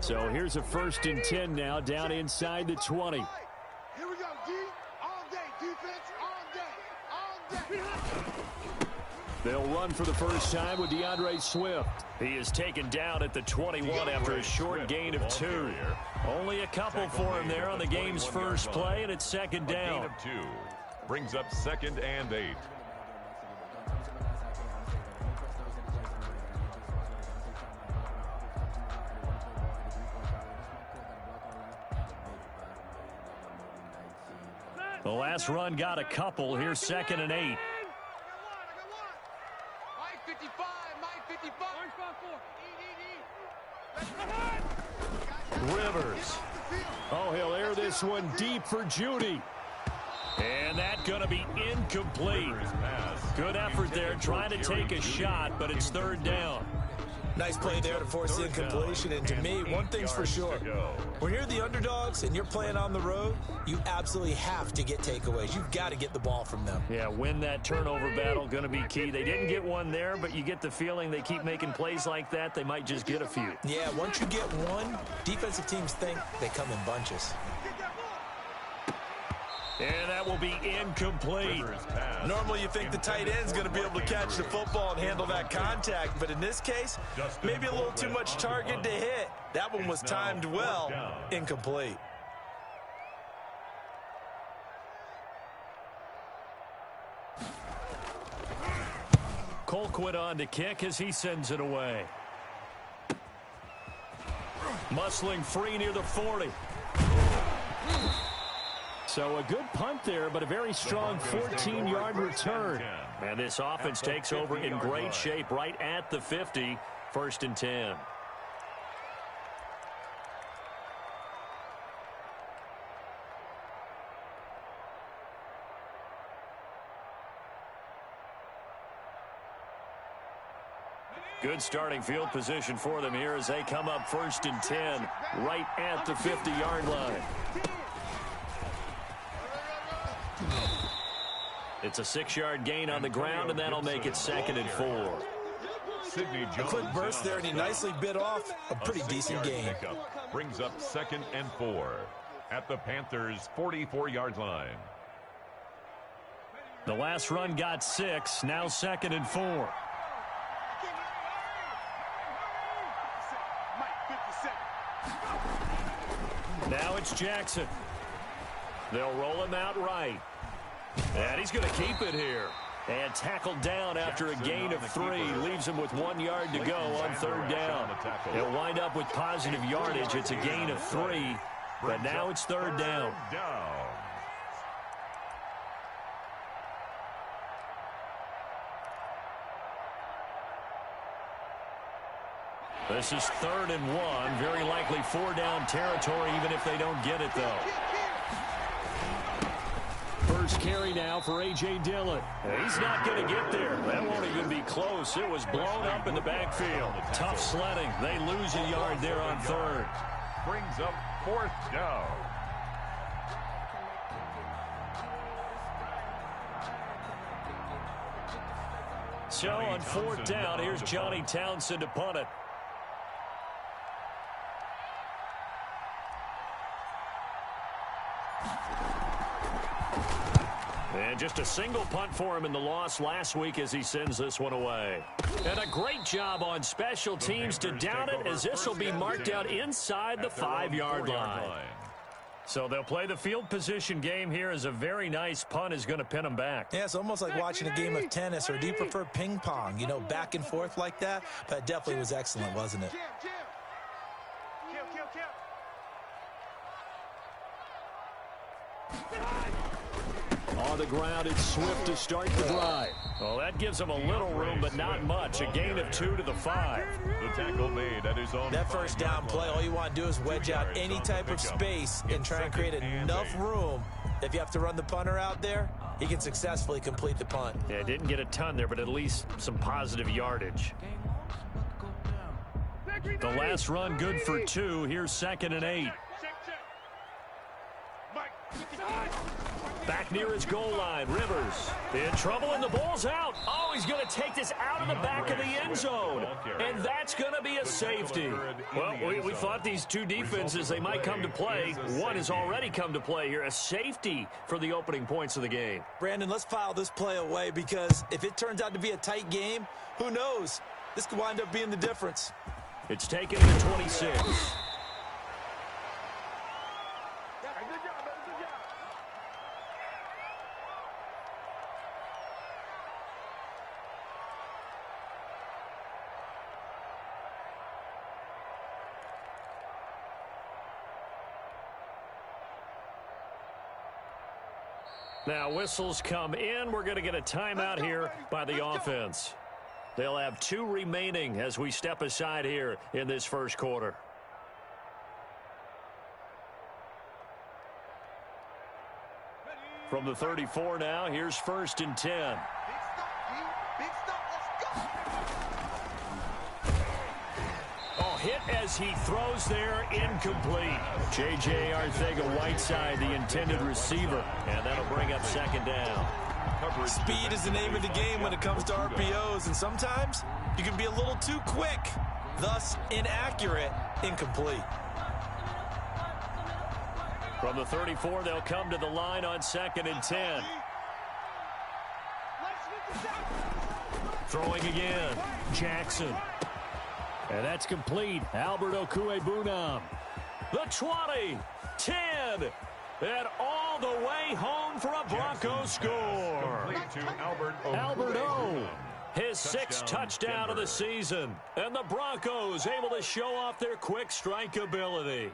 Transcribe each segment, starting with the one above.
So here's a 1st and 10 now, down inside the 20. Here we go, D. All day, defense, all day, all day. They'll run for the first time with DeAndre Swift. He is taken down at the 21 after a short gain of 2. Only a couple for him there on the game's first play, and it's 2nd down. Gain of 2 brings up 2nd and 8. The last run got a couple. Here's 2nd and 8. Rivers. Oh, he'll air this one deep for Judy. And that's going to be incomplete. Good effort there trying to take a shot, but it's 3rd down. Nice play there to force the incompletion, and to me, one thing's for sure. When you're the underdogs and you're playing on the road, you absolutely have to get takeaways. You've got to get the ball from them. Yeah, win that turnover battle, going to be key. They didn't get one there, but you get the feeling they keep making plays like that, they might just get a few. Yeah, once you get one, defensive teams think they come in bunches. And that will be incomplete. Normally you think the tight end's going to be able to catch the football and handle that contact, but in this case, maybe a little too much target to hit. That one was timed well. Incomplete. Colquitt on to kick as he sends it away. Muscling free near the 40. So a good punt there, but a very strong 14-yard return. And this offense takes over in great shape right at the 50, 1st and 10. Good starting field position for them here as they come up 1st and 10 right at the 50-yard line. It's a 6-yard gain on the ground, and that'll make it 2nd and 4. A quick burst there, and he nicely bit off a pretty decent gain. Brings up 2nd and 4 at the Panthers' 44-yard line. The last run got 6, now 2nd and 4. Now it's Jackson. They'll roll him out right. And he's going to keep it here. And tackled down after a gain of 3. Leaves him with 1 yard to go on 3rd down. He'll wind up with positive yardage. It's a gain of 3. But now it's 3rd down. This is 3rd and 1. Very likely 4-down territory, even if they don't get it, though. First carry now for A.J. Dillon. He's not going to get there. That won't even be close. It was blown up in the backfield. Tough sledding. They lose a yard there on 3rd. Brings up 4th down. So on 4th down, here's Johnny Townsend to punt it. And just a single punt for him in the loss last week as he sends this one away. And a great job on special teams to down it, as this will be marked out inside the 5-yard line. So they'll play the field position game here, as a very nice punt is going to pin them back. Yeah, it's almost like watching a game of tennis, or do you prefer ping pong? You know, back and forth like that? That definitely was excellent, wasn't it? On the ground, it's Swift to start the drive. Well, that gives them a little room, but not much. A gain of 2 to the 5. The tackle made at his own. That first down play, all you want to do is wedge out any type of space and try and create enough room. If you have to run the punter out there, he can successfully complete the punt. Yeah, didn't get a ton there, but at least some positive yardage. The last run good for 2. Here's 2nd and 8. Back near his goal line, Rivers in trouble, and the ball's out. Oh, he's going to take this out of the back of the end zone. And that's going to be a safety. Well, we thought these two defenses, they might come to play. One has already come to play here. A safety for the opening points of the game. Brandon, let's file this play away because if it turns out to be a tight game, who knows? This could wind up being the difference. It's taken to the 26. Now whistles come in. We're going to get a timeout here by the offense. They'll have 2 remaining as we step aside here in this first quarter. From the 34 now, here's 1st and 10. Hit as he throws there, incomplete. J.J. Arcega-Whiteside, the intended receiver, and that'll bring up 2nd down. Speed is the name of the game when it comes to RPOs, and sometimes you can be a little too quick, thus inaccurate, incomplete. From the 34, they'll come to the line on 2nd and 10. Throwing again, Jackson. And that's complete. Albert Okwuegbunam. The 20, 10, and all the way home for a Broncos score. Albert O. His 6th touchdown of the season. And the Broncos able to show off their quick strike ability.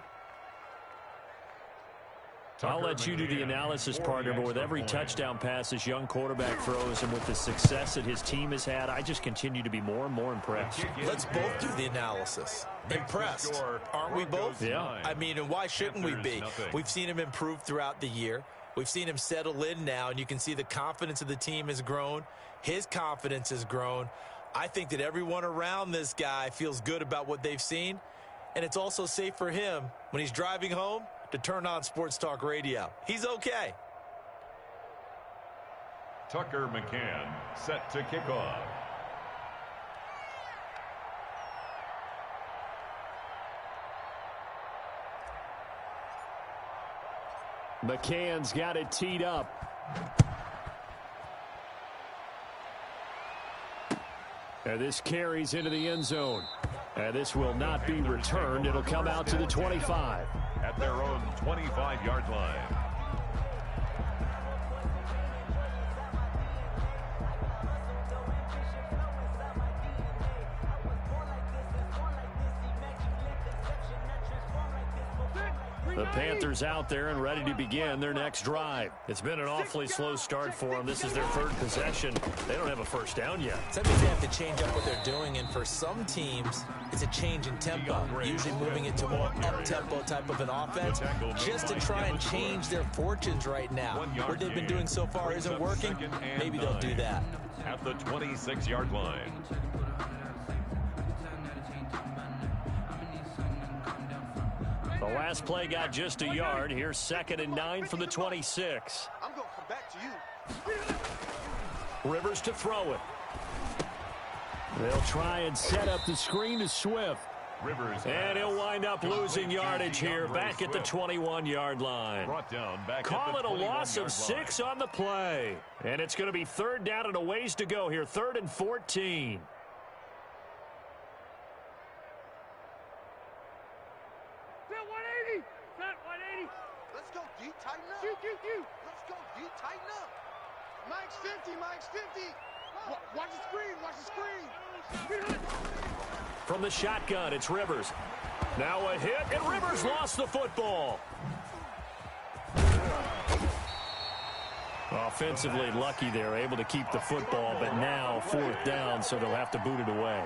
I'll let you do the analysis, partner, but with every touchdown pass this young quarterback throws and with the success that his team has had, I just continue to be more and more impressed. Let's both do the analysis. Impressed, aren't we both? Yeah. I mean, and why shouldn't we be? We've seen him improve throughout the year. We've seen him settle in now, and you can see the confidence of the team has grown. His confidence has grown. I think that everyone around this guy feels good about what they've seen, and it's also safe for him when he's driving home to turn on Sports Talk Radio. He's okay. Tucker McCann set to kick off. McCann's got it teed up. And this carries into the end zone. And this will not be returned. It'll come out to the 25. At their own 25-yard line. The Panthers out there and ready to begin their next drive. It's been an awfully slow start for them. This is their 3rd possession. They don't have a first down yet. So that means they have to change up what they're doing, and for some teams, it's a change in tempo, usually moving into more up-tempo type of an offense, just to try and change their fortunes right now. What they've been doing so far isn't working. Maybe they'll do that. At the 26-yard line. The last play got just a yard. Here's 2nd and 9 from the 26. I'm going to come back to you. Rivers to throw it. They'll try and set up the screen to Swift. And he'll wind up losing yardage here back at the 21-yard line. Call it a loss of 6 on the play. And it's going to be 3rd down and a ways to go here. 3rd and 14. Let's go, D. Tighten up. Let's go, D. Tighten up. Mike's 50. Mike's 50. Watch the screen. Watch the screen. From the shotgun, it's Rivers. Now a hit, and Rivers lost the football. Offensively lucky they're able to keep the football, but now 4th down, so they'll have to boot it away.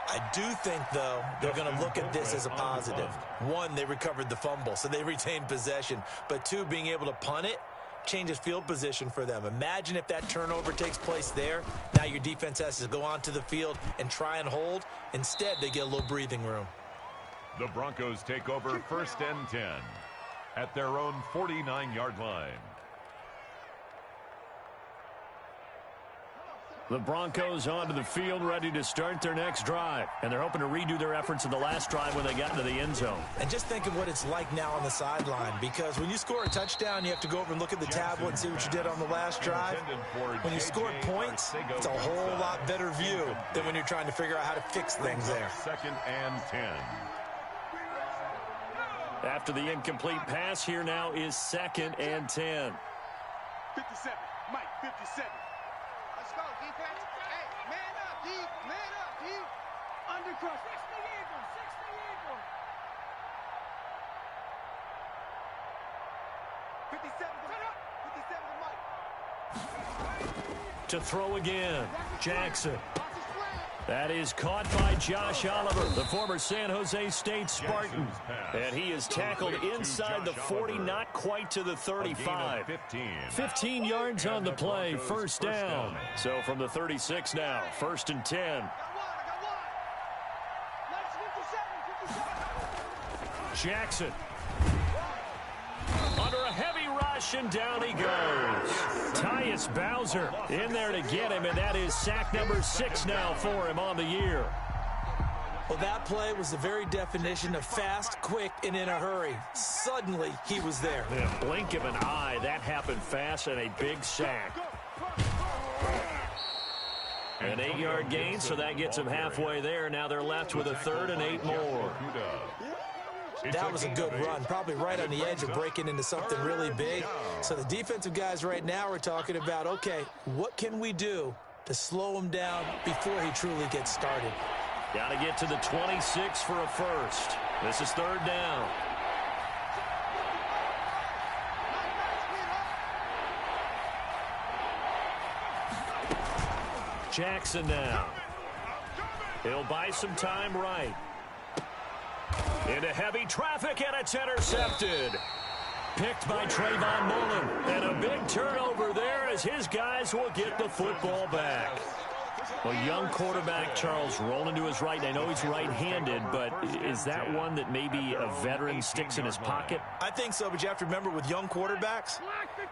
I do think, though, they're going to look at this as a positive. 1, they recovered the fumble, so they retained possession. But 2, being able to punt it changes field position for them. Imagine if that turnover takes place there. Now your defense has to go onto the field and try and hold. Instead, they get a little breathing room. The Broncos take over 1st and 10 at their own 49-yard line. The Broncos onto the field, ready to start their next drive. And they're hoping to redo their efforts in the last drive when they got into the end zone. And just think of what it's like now on the sideline, because when you score a touchdown, you have to go over and look at the tablet and see what you did on the last drive. When you score points, it's a whole lot better view than when you're trying to figure out how to fix things there. 2nd and 10. After the incomplete pass, here now is 2nd and 10. 57, Mike, 57. Let's go, defense. Hey, man up, D. Man up, D. Undercross. 60 Eagles, 60 Eagles. 57 to Mike. To throw again, Jackson. That is caught by Josh Oliver, the former San Jose State Spartan. And he is tackled inside the 40, not quite to the 35. 15 yards on the play, first down. So from the 36 now, 1st and 10. Jackson. Under a heavy rush, and down he goes. Tyus Bowser in there to get him, and that is sack number 6 now for him on the year. Well, that play was the very definition of fast, quick, and in a hurry. Suddenly, he was there. In a blink of an eye, that happened fast, and a big sack. An 8-yard gain, so that gets them halfway there. Now they're left with a 3rd and 8 more. That was a good run, probably right on the edge of breaking into something really big. So the defensive guys right now are talking about, okay, what can we do to slow him down before he truly gets started? Got to get to the 26 for a first. This is 3rd down. Jackson now. He'll buy some time right. Into heavy traffic, and it's intercepted. Picked by Trayvon Mullen. And a big turnover there as his guys will get the football back. A young quarterback, Charles, rolling to his right. I know he's right-handed, but is that one that maybe a veteran sticks in his pocket? I think so, but you have to remember with young quarterbacks,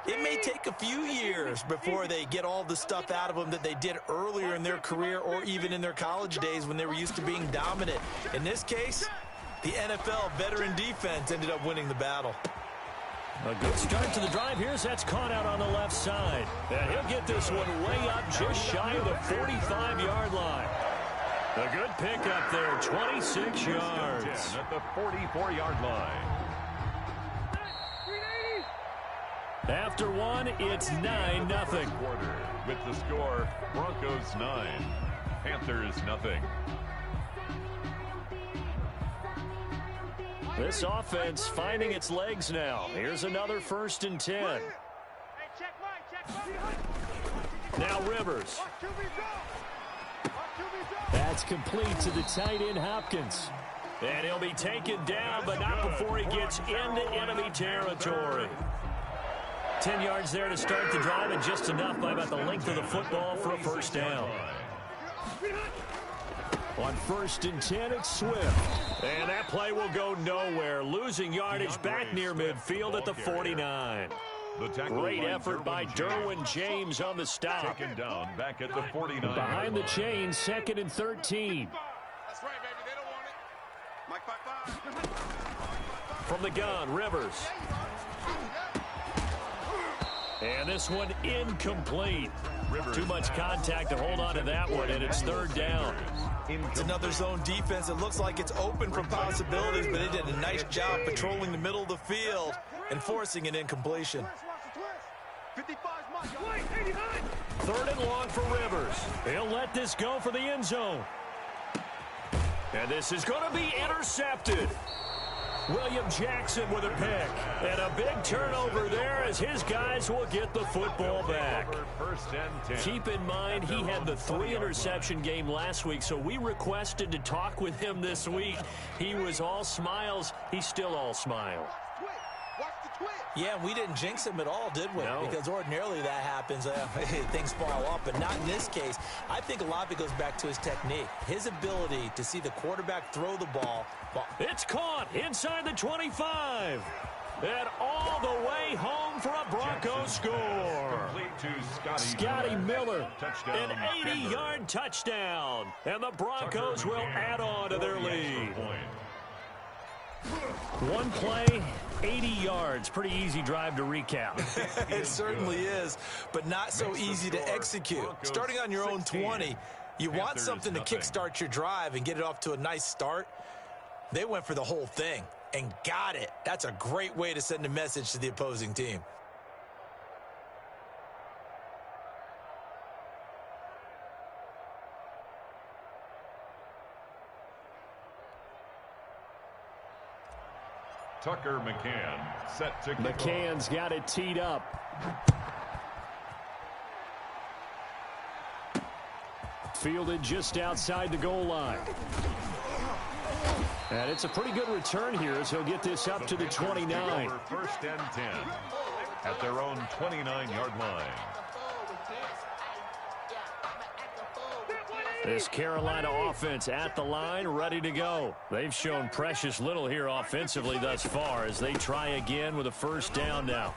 it may take a few years before they get all the stuff out of them that they did earlier in their career or even in their college days when they were used to being dominant. In this case, the NFL veteran defense ended up winning the battle. A good start to the drive. Here's that's caught out on the left side. And he'll get this one way up just shy of the 45-yard line. A good pickup there, 26 yards. At the 44-yard line. After one, it's 9-0. With the score, Broncos 9, Panthers 0. This offense finding its legs now. Here's another 1st and 10. Now Rivers. That's complete to the tight end Hopkins. And he'll be taken down, but not before he gets into enemy territory. 10 yards there to start the drive, and just enough by about the length of the football for a first down. On 1st and 10, it's Swift. And that play will go nowhere. Losing yardage back near midfield at the 49. Great effort by Derwin James on the stop. Taken down back at the 49. Behind the chains, 2nd and 13. That's right, baby. They don't want it. Mike 5-5. From the gun, Rivers. And this one incomplete. Too much contact to hold on to that one, and it's 3rd down. It's another zone defense. It looks like it's open for possibilities, but they did a nice job patrolling the middle of the field and forcing an incompletion. 3rd and long for Rivers. He'll let this go for the end zone. And this is going to be intercepted. William Jackson with a pick. And a big turnover there as his guys will get the football back. Keep in mind, he had the 3-interception game last week, so we requested to talk with him this week. He was all smiles. He's still all smile. Yeah, we didn't jinx him at all, did we? No. Because ordinarily that happens. Things fall off, but not in this case. I think a lot of it goes back to his technique. His ability to see the quarterback throw the ball. It's caught inside the 25. And all the way home for a Broncos score. Scotty Miller, an 80-yard touchdown. And the Broncos will add on to their lead. One play, 80 yards. Pretty easy drive to recap. It certainly is, but not so easy to execute. Starting on your own 20, you want something to kickstart your drive and get it off to a nice start. They went for the whole thing and got it. That's a great way to send a message to the opposing team. Tucker McCann set to kick McCann's off. got it teed up. Fielded just outside the goal line. And it's a pretty good return here as he'll get this up to the 29. First and 10 at their own 29-yard line. This Carolina offense at the line, ready to go. They've shown precious little here offensively thus far as they try again with a first down now.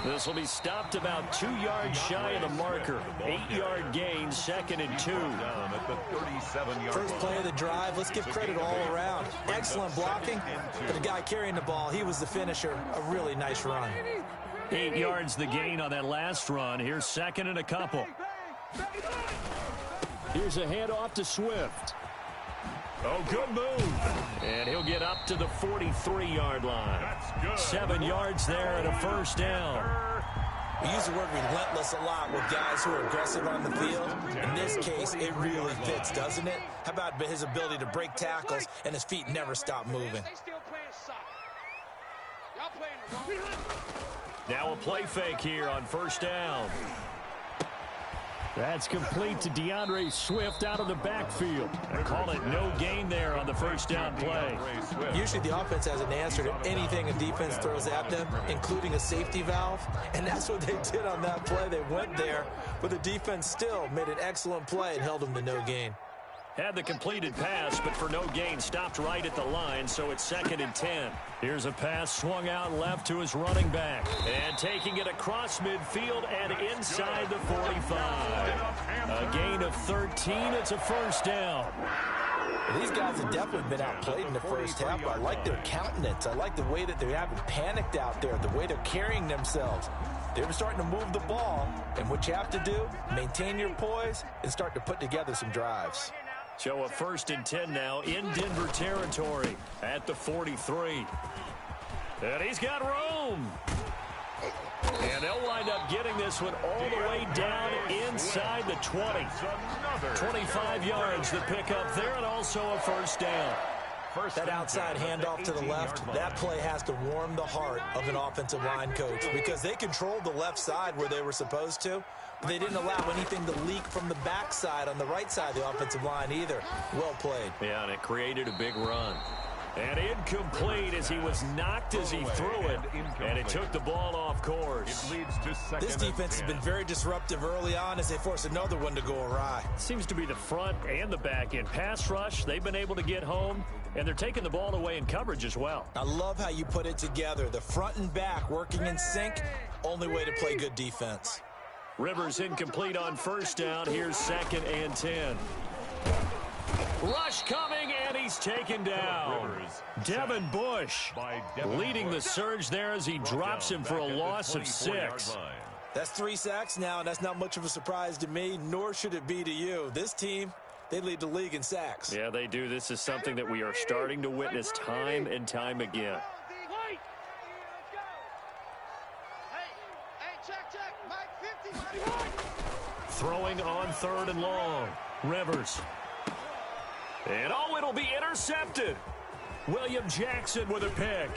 This will be stopped about 2 yards shy of the marker. 8-yard gain, 2nd and 2. First play of the drive, let's give credit all around. Excellent blocking, but the guy carrying the ball, he was the finisher. A really nice run. 8 yards the gain on that last run. Here's 2nd and a couple. Here's a handoff to Swift. Oh, good move. And he'll get up to the 43-yard line. 7 yards there and a first down. We use the word relentless a lot with guys who are aggressive on the field. In this case, it really fits, doesn't it? How about his ability to break tackles and his feet never stop moving? Now a play fake here on first down. That's complete to DeAndre Swift out of the backfield. They call it no gain there on the first down play. Usually the offense has an answer to anything a defense throws at them, including a safety valve. And that's what they did on that play. They went there, but the defense still made an excellent play and held them to no gain. Had the completed pass, but for no gain, stopped right at the line, so it's 2nd and 10. Here's a pass swung out left to his running back. And taking it across midfield and inside the 45. A gain of 13, it's a first down. These guys have definitely been outplayed in the first half, but I like their countenance. I like the way that they haven't panicked out there, the way they're carrying themselves. They're starting to move the ball, and what you have to do, maintain your poise and start to put together some drives. So a 1st and 10 now in Denver territory at the 43. And he's got room. And they'll wind up getting this one all the way down inside the 20. 25 yards the pickup there and also a first down. That outside handoff to the left, that play has to warm the heart of an offensive line coach because they controlled the left side where they were supposed to, but they didn't allow anything to leak from the backside on the right side of the offensive line either. Well played. Yeah, and it created a big run. And incomplete as he was knocked as he threw it, and it took the ball off course. This defense has been very disruptive early on as they force another one to go awry. Seems to be the front and the back end. Pass rush, they've been able to get home, and they're taking the ball away in coverage as well. I love how you put it together. The front and back working in sync, only way to play good defense. Rivers incomplete on first down. Here's 2nd and 10. Rush coming, and he's taken down. Devin Bush leading the surge there as he drops him for a loss of 6. That's 3 sacks now, and that's not much of a surprise to me, nor should it be to you. This team, they lead the league in sacks. Yeah, they do. This is something that we are starting to witness time and time again. Throwing on 3rd and long. Rivers. And oh, it'll be intercepted. William Jackson with a pick.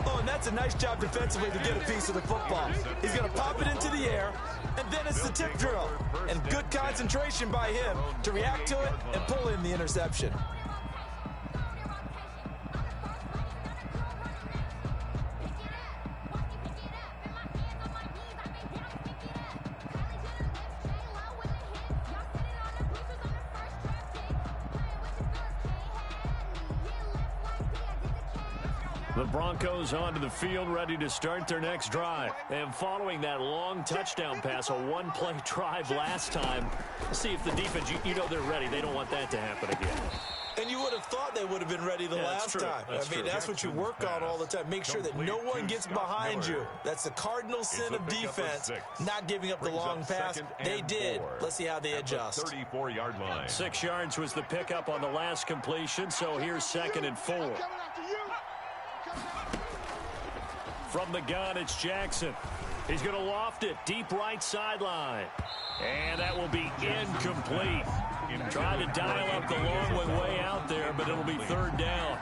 Oh, and that's a nice job defensively to get a piece of the football. He's going to pop it into the air, and then it's the tip drill. And good concentration by him to react to it and pull in the interception. The Broncos onto the field, ready to start their next drive. And following that long touchdown pass, a one-play drive last time, see if the defense, you know they're ready. They don't want that to happen again. And you would have thought they would have been ready the last time. That's what you work on all the time. Make sure that no one gets behind you. That's the cardinal sin of defense, not giving up the long pass. They did. Let's see how they adjust. 34-yard line. 6 yards was the pickup on the last completion, so here's 2nd and 4. From the gun, it's Jackson. He's going to loft it deep right sideline. And that will be incomplete. Tried to dial up the long one way out there, but it'll be 3rd down.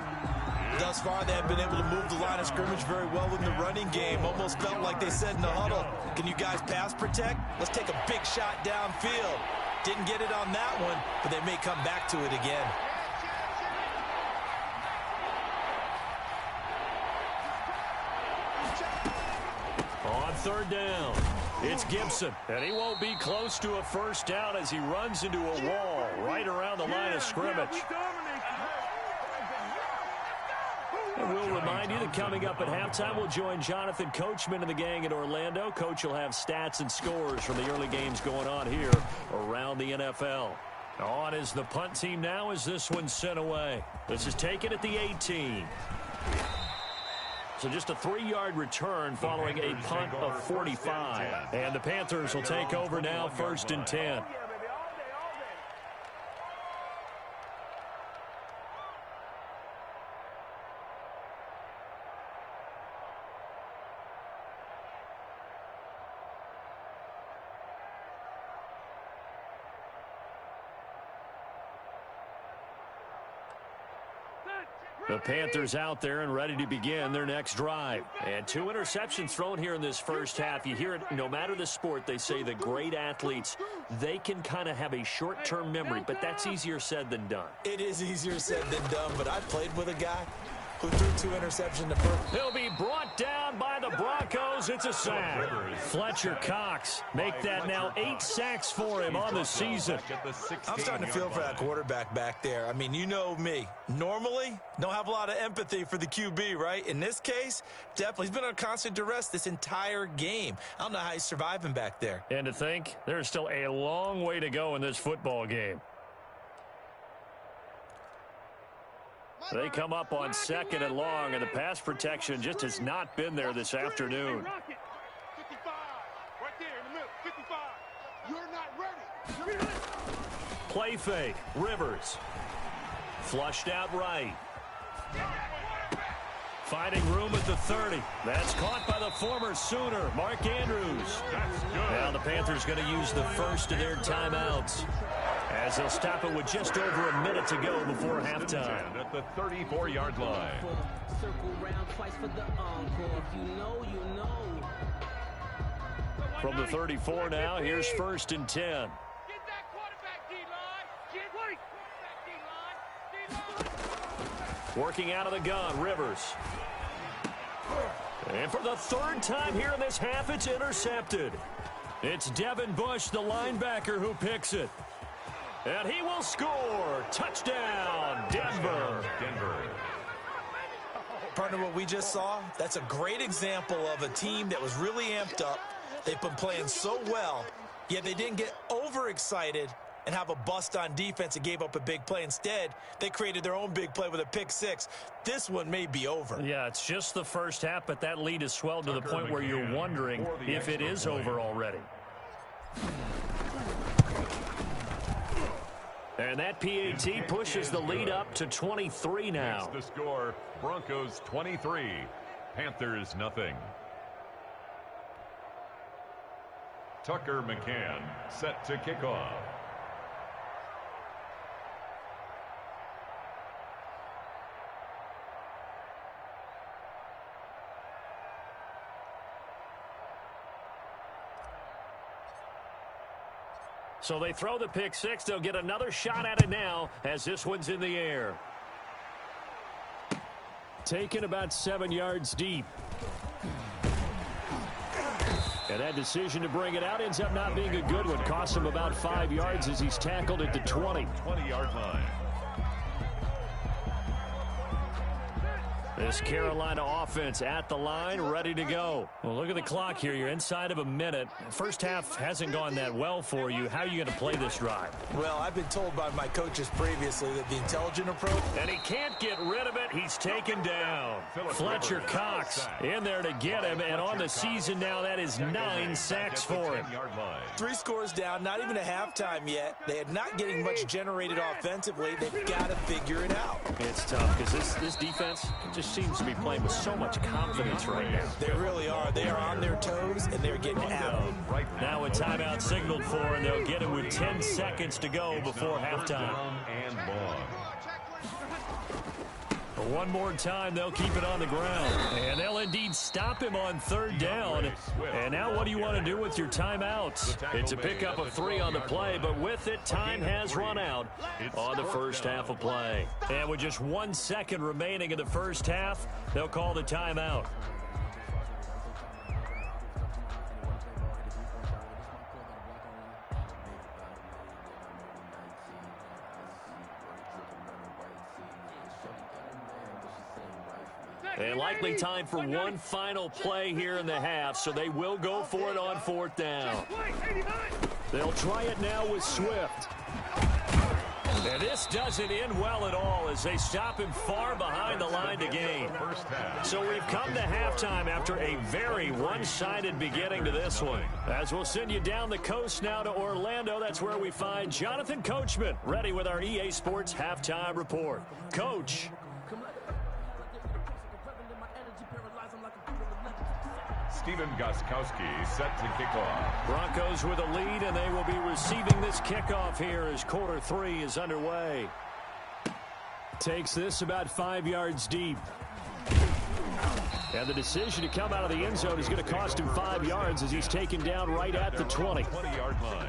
Thus far, they have been able to move the line of scrimmage very well in the running game. Almost felt like they said in the huddle, can you guys pass protect? Let's take a big shot downfield. Didn't get it on that one, but they may come back to it again. On 3rd down, it's Gibson, and he won't be close to a 1st down as he runs into a wall right around the line of scrimmage. And we'll remind you that coming up at halftime, we'll join Jonathan Coachman and the gang in Orlando. Coach will have stats and scores from the early games going on here around the NFL. On is the punt team now as this one's sent away. This is taken at the 18. So just a 3-yard return following a punt of 45. And the Panthers will take over now, 1st and 10. The Panthers out there and ready to begin their next drive. And 2 interceptions thrown here in this first half. You hear it, no matter the sport, they say the great athletes, they can kind of have a short-term memory, but that's easier said than done. It is easier said than done, but I played with a guy who threw 2 interceptions the first. He'll be brought down by the Broncos. It's a sack. Fletcher Cox make that now 8 sacks for him on the season. I'm starting to feel for that quarterback back there. I mean, you know me. Normally, don't have a lot of empathy for the QB, right? In this case, definitely. He's been on constant duress this entire game. I don't know how he's surviving back there. And to think, there's still a long way to go in this football game. They come up on 2nd and long, and the pass protection just has not been there this afternoon. 55, right there in the middle, 55. You're not ready. Play fake, Rivers. Flushed out right. Finding room at the 30. That's caught by the former Sooner, Mark Andrews. Now the Panthers going to use the first of their timeouts, as they'll stop it with just over a minute to go before halftime. At the 34-yard line. From the 34 now, here's 1st and 10. Get that quarterback, D-line. Get D-line. Working out of the gun, Rivers. And for the 3rd time here in this half, it's intercepted. It's Devin Bush, the linebacker, who picks it. And he will score. Touchdown, Denver. Partner, what we just saw, that's a great example of a team that was really amped up. They've been playing so well, yet they didn't get overexcited and have a bust on defense and gave up a big play. Instead, they created their own big play with a pick 6. This one may be over. Yeah, it's just the first half, but that lead has swelled to the point where you're wondering if it is over already. And that PAT pushes the lead up to 23 now. The score, Broncos 23, Panthers nothing. Tucker McCann set to kick off. So they throw the pick 6. They'll get another shot at it now as this one's in the air. Taken about 7 yards deep. And that decision to bring it out ends up not being a good one. Cost him about 5 yards as he's tackled at the 20. 20-yard line. This Carolina offense at the line, ready to go. Well, look at the clock here. You're inside of a minute. First half hasn't gone that well for you. How are you going to play this drive? Well, I've been told by my coaches previously that the intelligent approach. And he can't get rid of it. He's taken down. Fletcher Cox in there to get him. And on the season now, that is 9 sacks for him. 3 scores down, not even a halftime yet. They are not getting much generated offensively. They've got to figure it out. It's tough because this defense just seems to be playing with so much confidence right now. They really are. They are on their toes, and they're getting out. Now a timeout signaled for, and they'll get him with 10 seconds to go before halftime. One more time, they'll keep it on the ground. And they'll indeed stop him on 3rd down. And now what do you want to do with your timeouts? It's a pickup of 3 on the play, but with it, time has run out on the first half of play. And with just 1 second remaining in the first half, they'll call the timeout. And likely time for one final play here in the half, so they will go for it on 4th down. They'll try it now with Swift. And this doesn't end well at all as they stop him far behind the line to gain. So we've come to halftime after a very one-sided beginning to this one. As we'll send you down the coast now to Orlando, that's where we find Jonathan Coachman ready with our EA Sports Halftime Report. Coach. Steven Gostkowski set to kick off. Broncos with a lead, and they will be receiving this kickoff here as quarter 3 is underway. Takes this about 5 yards deep. And the decision to come out of the end zone is going to cost him 5 yards as he's taken down right at the 20. 20-yard line.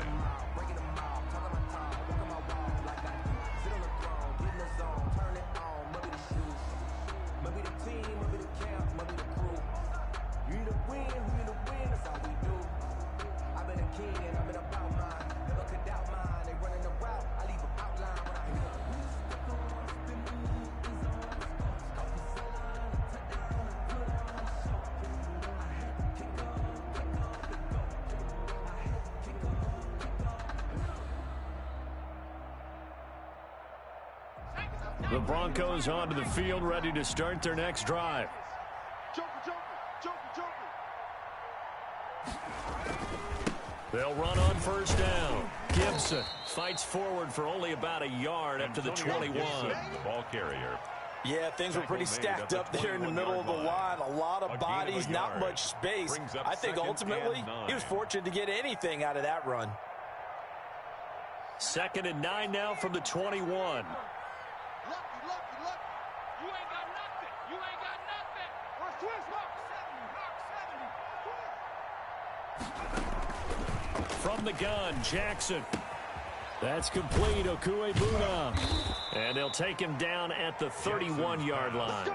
The Broncos onto the field, ready to start their next drive. They'll run on 1st down. Gibson fights forward for only about a yard after the 21. The ball carrier. Yeah, things were pretty stacked up there in the middle of the line. A lot of bodies, not much space. I think ultimately he was fortunate to get anything out of that run. 2nd and 9 now from the 21. From the gun, Jackson. That's complete, Okuebuna. And they'll take him down at the 31-yard line.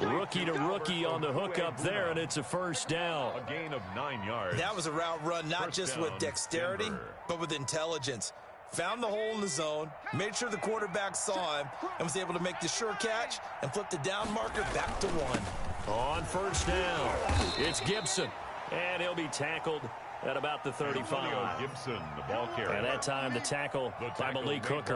Rookie to rookie on the hookup there, and it's a 1st down. A gain of 9 yards. That was a route run not just with dexterity, but with intelligence. Found the hole in the zone, made sure the quarterback saw him, and was able to make the sure catch and flip the down marker back to 1. On 1st down, it's Gibson. And he'll be tackled at about the 35. Gibson, the ball carrier. And that time the tackle by Malik Hooker.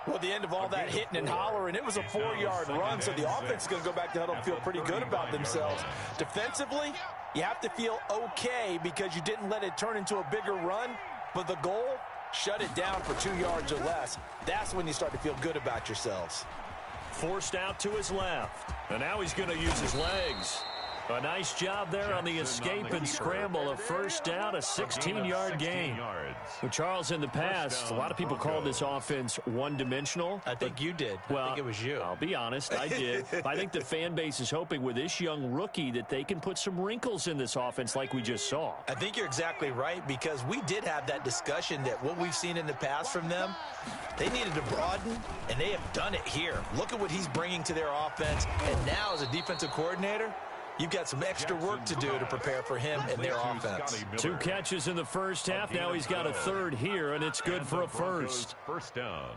Well, at the end of all that hitting and hollering, it was a 4-yard run, so the offense is going to go back to huddle and feel pretty good about themselves. Defensively, you have to feel okay because you didn't let it turn into a bigger run, but the goal, shut it down for 2 yards or less. That's when you start to feel good about yourselves. Forced out to his left, and now he's going to use his legs. A nice job there on the escape and scramble. A 1st down, a 16-yard gain. Well, Charles, in the past, a lot of people called this offense one-dimensional. I think you did. Well, I think it was you. I'll be honest, I did. I think the fan base is hoping with this young rookie that they can put some wrinkles in this offense like we just saw. I think you're exactly right because we did have that discussion that what we've seen in the past from them, they needed to broaden, and they have done it here. Look at what he's bringing to their offense, and now as a defensive coordinator, you've got some extra work to do to prepare for him and their offense. 2 catches in the first half. Now he's got a 3rd here, and it's good for a 1st. 1st down.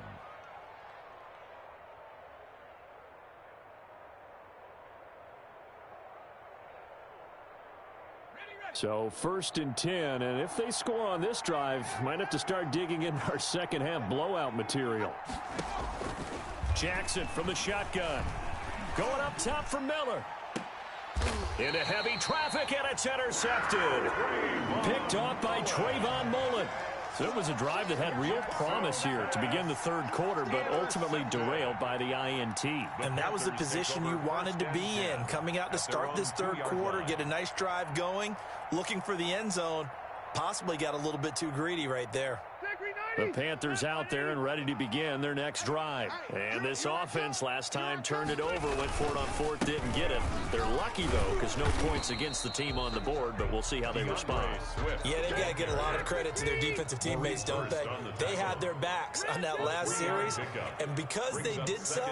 So 1st and 10, and if they score on this drive, might have to start digging into our second half blowout material. Jackson from the shotgun. Going up top for Miller. Into heavy traffic, and it's intercepted. Picked off by Trayvon Mullen. So it was a drive that had real promise here to begin the 3rd quarter, but ultimately derailed by the INT. And that was the position you wanted to be in, coming out to start this 3rd quarter, get a nice drive going, looking for the end zone. Possibly got a little bit too greedy right there. The Panthers out there and ready to begin their next drive. And this offense last time turned it over, went for it on 4th, didn't get it. They're lucky, though, because no points against the team on the board, but we'll see how they respond. Yeah, they got to get a lot of credit to their defensive teammates, don't they? They had their backs on that last series, and because they did so,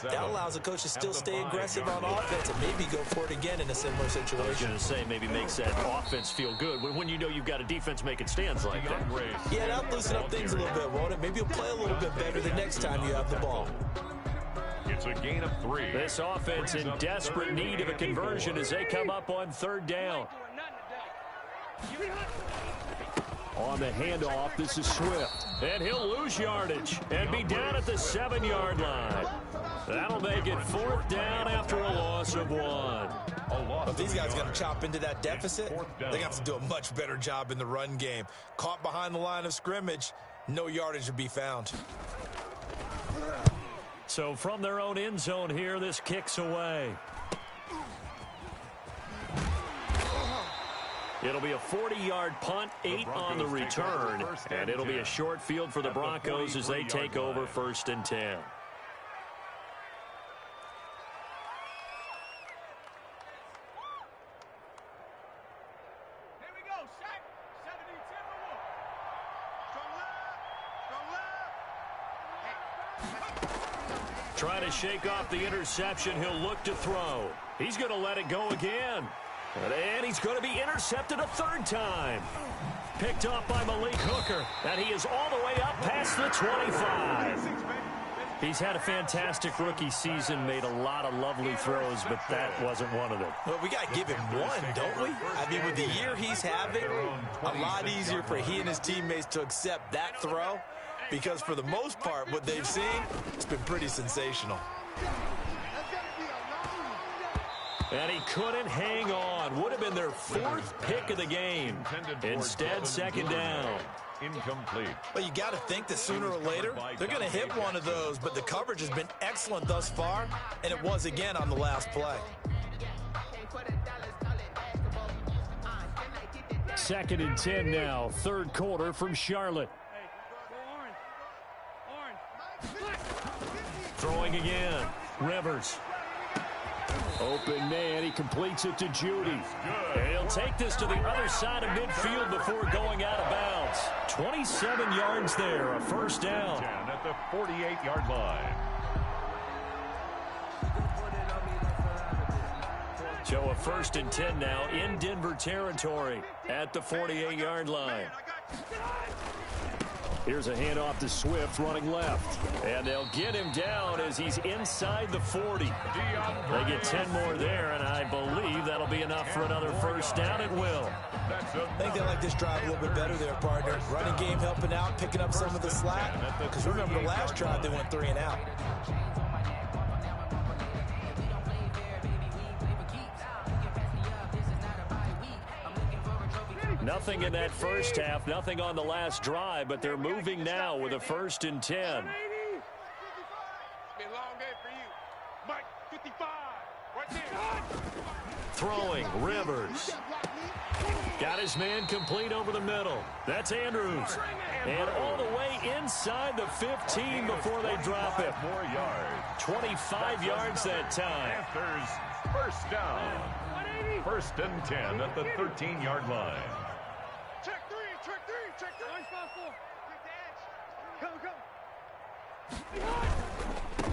that allows the coach to still stay aggressive on offense and maybe go for it again in a similar situation. I was going to say maybe makes that offense feel good when you know you've got a defense making stands like that. Yeah, that'll loosen up things a little bit, won't it? Maybe you'll play a little bit better the next time you have the ball. It's a gain of 3. This offense in desperate need of a conversion as they come up on 3rd down. On the handoff, this is Swift. And he'll lose yardage and be down at the 7-yard line. That'll make it 4th down after a loss of 1. If these guys are going to chop into that deficit, they're going to have to do a much better job in the run game. Caught behind the line of scrimmage, no yardage to be found. So from their own end zone here, this kicks away. It'll be a 40-yard punt, 8 on the return, and it'll be a short field for the Broncos as they take over 1st and 10. Trying to shake off the interception. He'll look to throw. He's going to let it go again. And he's going to be intercepted a 3rd time. Picked off by Malik Hooker. And he is all the way up past the 25. He's had a fantastic rookie season, made a lot of lovely throws, but that wasn't one of them. Well, we got to give him one, don't we? I mean, with the year he's having, a lot easier for he and his teammates to accept that throw. Because for the most part, what they've seen, it's been pretty sensational. And he couldn't hang on. Would have been their 4th pick of the game. Instead, 2nd down. Incomplete. Well, you got to think that sooner or later, they're going to hit one of those. But the coverage has been excellent thus far, and it was again on the last play. 2nd and 10 now. 3rd quarter from Charlotte. Throwing again. Rivers. Open man. He completes it to Judy. And he'll take this to the other side of midfield before going out of bounds. 27 yards there. A 1st down. At the 48-yard line. So a 1st and 10 now in Denver territory at the 48-yard line. Here's a handoff to Swift running left. And they'll get him down as he's inside the 40. They get 10 more there, and I believe that'll be enough for another 1st down. It will. I think they like this drive a little bit better there, partner. Running game helping out, picking up some of the slack. Because remember, the last drive they went 3 and out. Nothing in that first half, nothing on the last drive, but they're moving now with a 1st and 10. It's been a long day for you. Mike, 55. Right there. Throwing, Rivers. Got his man complete over the middle. That's Andrews. And all the way inside the 15 before they drop him. More yards. 25 yards that time. Panthers 1st down. 1st and 10 at the 13-yard line. Check 3, check 3, check 3. Nice ball, 4. Quick the edge. Come.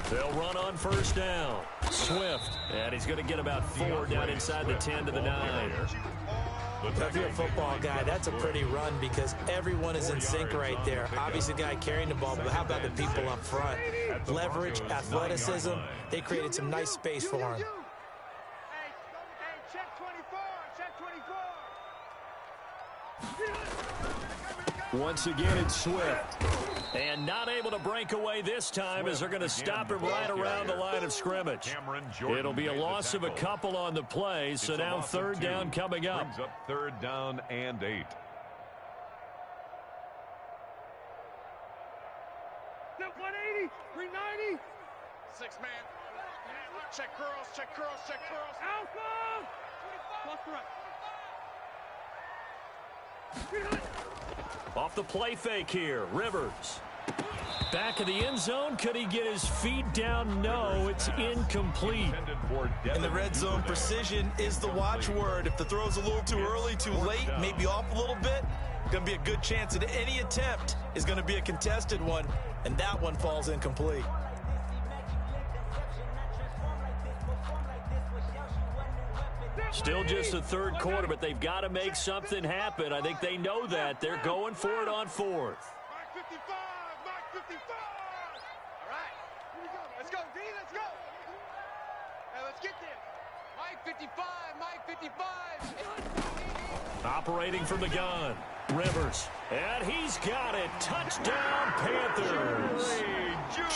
They'll run on 1st down. Swift. And he's going to get about 4 down inside the 10 to the 9. If you're a football guy, that's a pretty run because everyone is in sync right there. Obviously, the guy carrying the ball, but how about the people up front? Leverage, athleticism. They created some nice space for him. Hey, check 24, check 24. Once again, it's Swift. And not able to break away this time as they're going to stop him right around the line of scrimmage. It'll be a loss of a couple on the play, so now third down coming up. Brings up third down and 8. Look, 180, 390. 6-man. Check curls, check curls, check curls. Alpha! Left, right. Off the play fake here, Rivers. Back of the end zone. Could he get his feet down? No, it's incomplete. In the red zone, precision is the watchword. If the throw's a little too early, too late, maybe off a little bit, going to be a good chance that any attempt is going to be a contested one, and that one falls incomplete. Still just the third quarter, but they've got to make something happen. I think they know that. They're going for it on fourth. Mike 55, Mike 55. All right, here we go. Let's go, D, let's go. Hey, let's get this. Mike 55, Mike 55. Operating from the gun, Rivers. And he's got it. Touchdown, Panthers.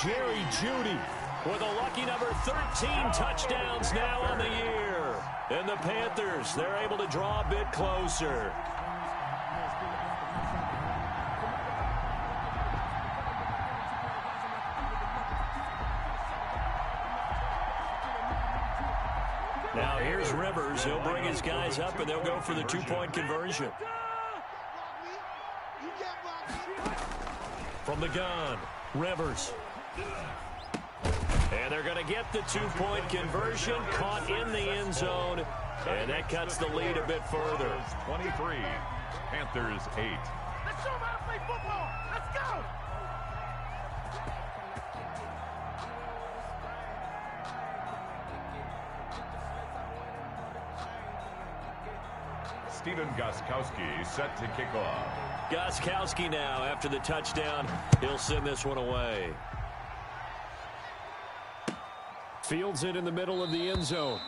Jerry Jeudy with a lucky number 13 touchdowns now on the year. And the Panthers, they're able to draw a bit closer. Now here's Rivers. He'll bring his guys up, and they'll go for the two-point conversion. From the gun, Rivers. And they're going to get the two-point conversion, caught in the end zone, and that cuts the lead a bit further. 23, Panthers 8. Let's show them how to play football. Let's go. Steven Gostkowski set to kick off. Gostkowski now, after the touchdown, he'll send this one away. Fields it in the middle of the end zone.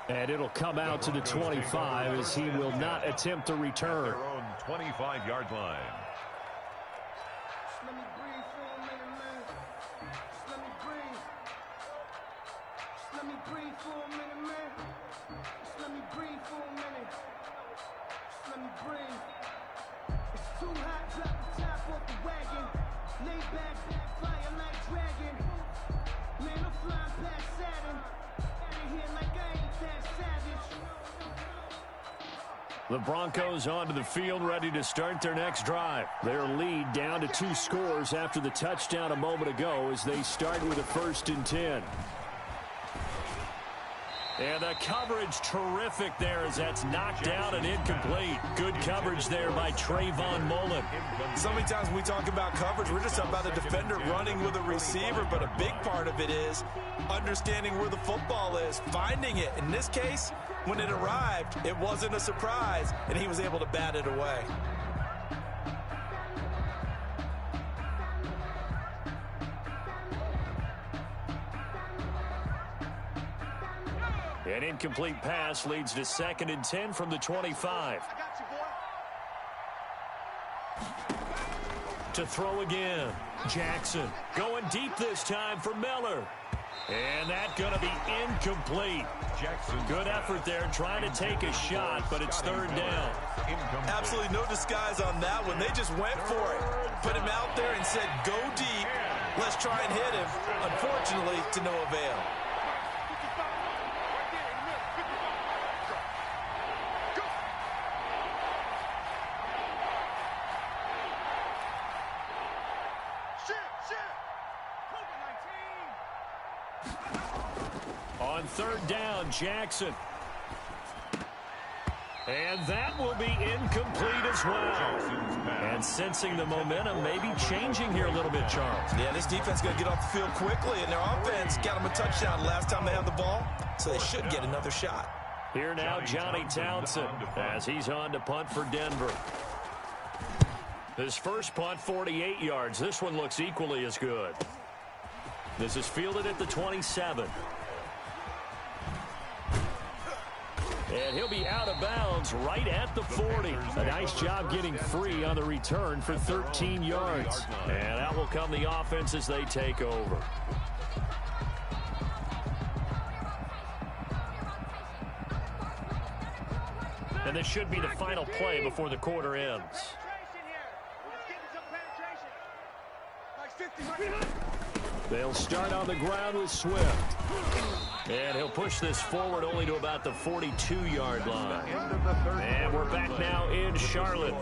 And it'll come out to the 25 as he will not attempt to return. Their own 25-yard line. Let me breathe for a minute, man. Just let me breathe. Just let me breathe for a minute, man. Just let me breathe for a minute. Just let me breathe. It's too hot, drop the top off the wagon. Lay back, fire like dragon. Man, I'm flying past Saturn. Out of here like I ain't that savage. The Broncos onto the field, ready to start their next drive. Their lead down to 2 scores after the touchdown a moment ago as they start with a 1st and 10. And the coverage terrific there as that's knocked down and incomplete. Good coverage there by Trayvon Mullen. So many times when we talk about coverage, we're just about a defender running with a receiver, but a big part of it is understanding where the football is, finding it. In this case, when it arrived, it wasn't a surprise, and he was able to bat it away. An incomplete pass leads to 2nd and 10 from the 25. I got you, boy. To throw again. Jackson going deep this time for Miller. And that's going to be incomplete. Jackson. Good effort there trying to take a shot, but it's 3rd down. Absolutely no disguise on that one. They just went for it. Put him out there and said, go deep. Let's try and hit him. Unfortunately, to no avail. On 3rd down, Jackson. And that will be incomplete as well. And sensing the momentum maybe changing here a little bit, Charles. Yeah, this defense is going to get off the field quickly, and their offense got them a touchdown last time they had the ball, so they should get another shot. Here now, Johnny Townsend, as he's on to punt for Denver. His first punt, 48 yards. This one looks equally as good. This is fielded at the 27. And he'll be out of bounds right at the 40. A nice job getting free on the return for 13 yards. And out will come the offense as they take over. And this should be the final play before the quarter ends. They'll start on the ground with Swift. And he'll push this forward only to about the 42-yard line. And we're back now in Charlotte.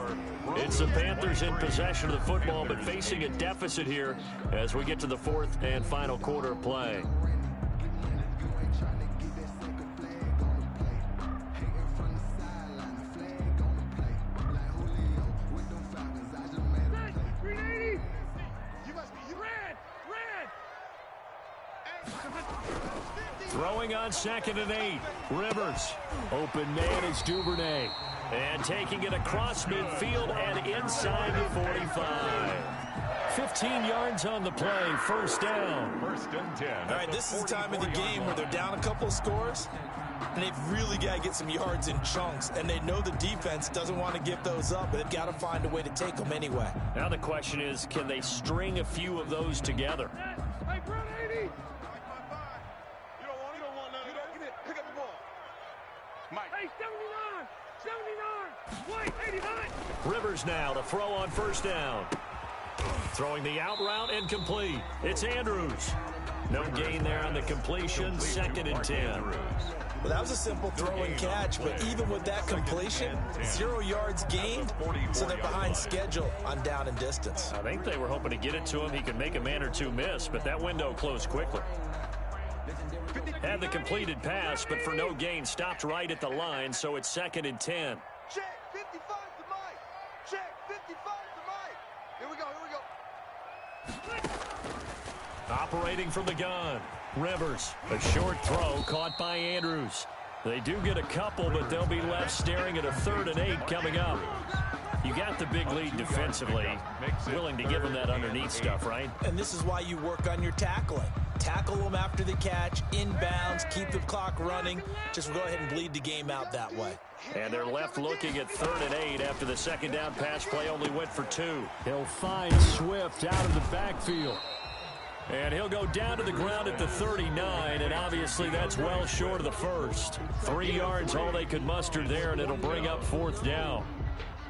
It's the Panthers in possession of the football, but facing a deficit here as we get to the fourth and final quarter of play. Throwing on 2nd and 8. Rivers. Open man is Duvernay. And taking it across midfield and inside the 45. 15 yards on the play. First down. 1st and 10. All right, this is the time of the game where they're down a couple of scores, and they've really got to get some yards in chunks, and they know the defense doesn't want to give those up, but they've got to find a way to take them anyway. Now the question is, can they string a few of those together? Hey, Brown 80. Hey, 79! 79! White, 89! Rivers now to throw on first down. Throwing the out route and complete. It's Andrews. No gain there on the completion. 2nd and 10. Well, that was a simple throw and catch, but even with that completion, 0 yards gained, so they're behind schedule on down and distance. I think they were hoping to get it to him. He could make a man or two miss, but that window closed quickly. Had the completed pass, but for no gain, stopped right at the line, so it's 2nd and 10. Check, 55 to Mike. Check, 55 to Mike. Here we go, here we go. Operating from the gun. Rivers, a short throw caught by Andrews. They do get a couple, but they'll be left staring at a 3rd and 8 coming up. You got the big lead defensively, willing to give them that underneath stuff, right? And this is why you work on your tackling. Tackle them after the catch, inbounds, keep the clock running. Just go ahead and bleed the game out that way. And they're left looking at 3rd and 8 after the 2nd down pass play only went for 2. He'll find Swift out of the backfield. And he'll go down to the ground at the 39, and obviously that's well short of the first. 3 yards all they could muster there, and it'll bring up 4th down.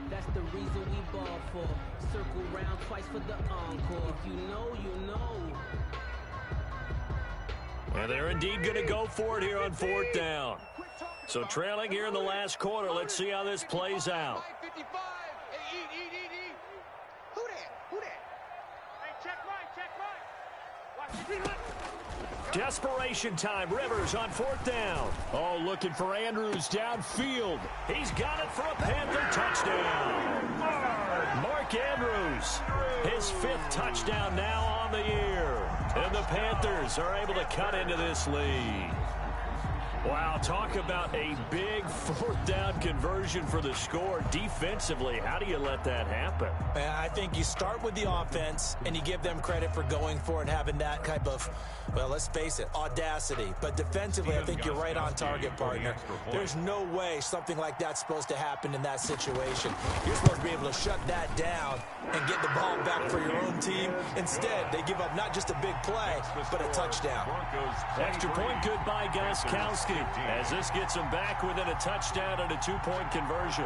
That's the reason we ball for. Circle round twice for the encore. If you know, you know. And they're indeed going to go for it here on 4th down. So trailing here in the last quarter, let's see how this plays out. 55. Hey, eat. Who that? Who that? Hey, check right. Watch it. Desperation time. Rivers on 4th down. Oh, looking for Andrews downfield. He's got it for a Panther touchdown. Mark Andrews, his 5th touchdown now on the year. And the Panthers are able to cut into this lead. Wow, talk about a big 4th down conversion for the score. Defensively, how do you let that happen? I think you start with the offense, and you give them credit for going for it, having that type of, well, let's face it, audacity. But defensively, I think you're right on target, partner. There's no way something like that's supposed to happen in that situation. You're supposed to be able to shut that down and get the ball back for your own team. Instead, they give up not just a big play, but a touchdown. Extra point good by Gostkowski, as this gets him back within a touchdown and a 2-point conversion.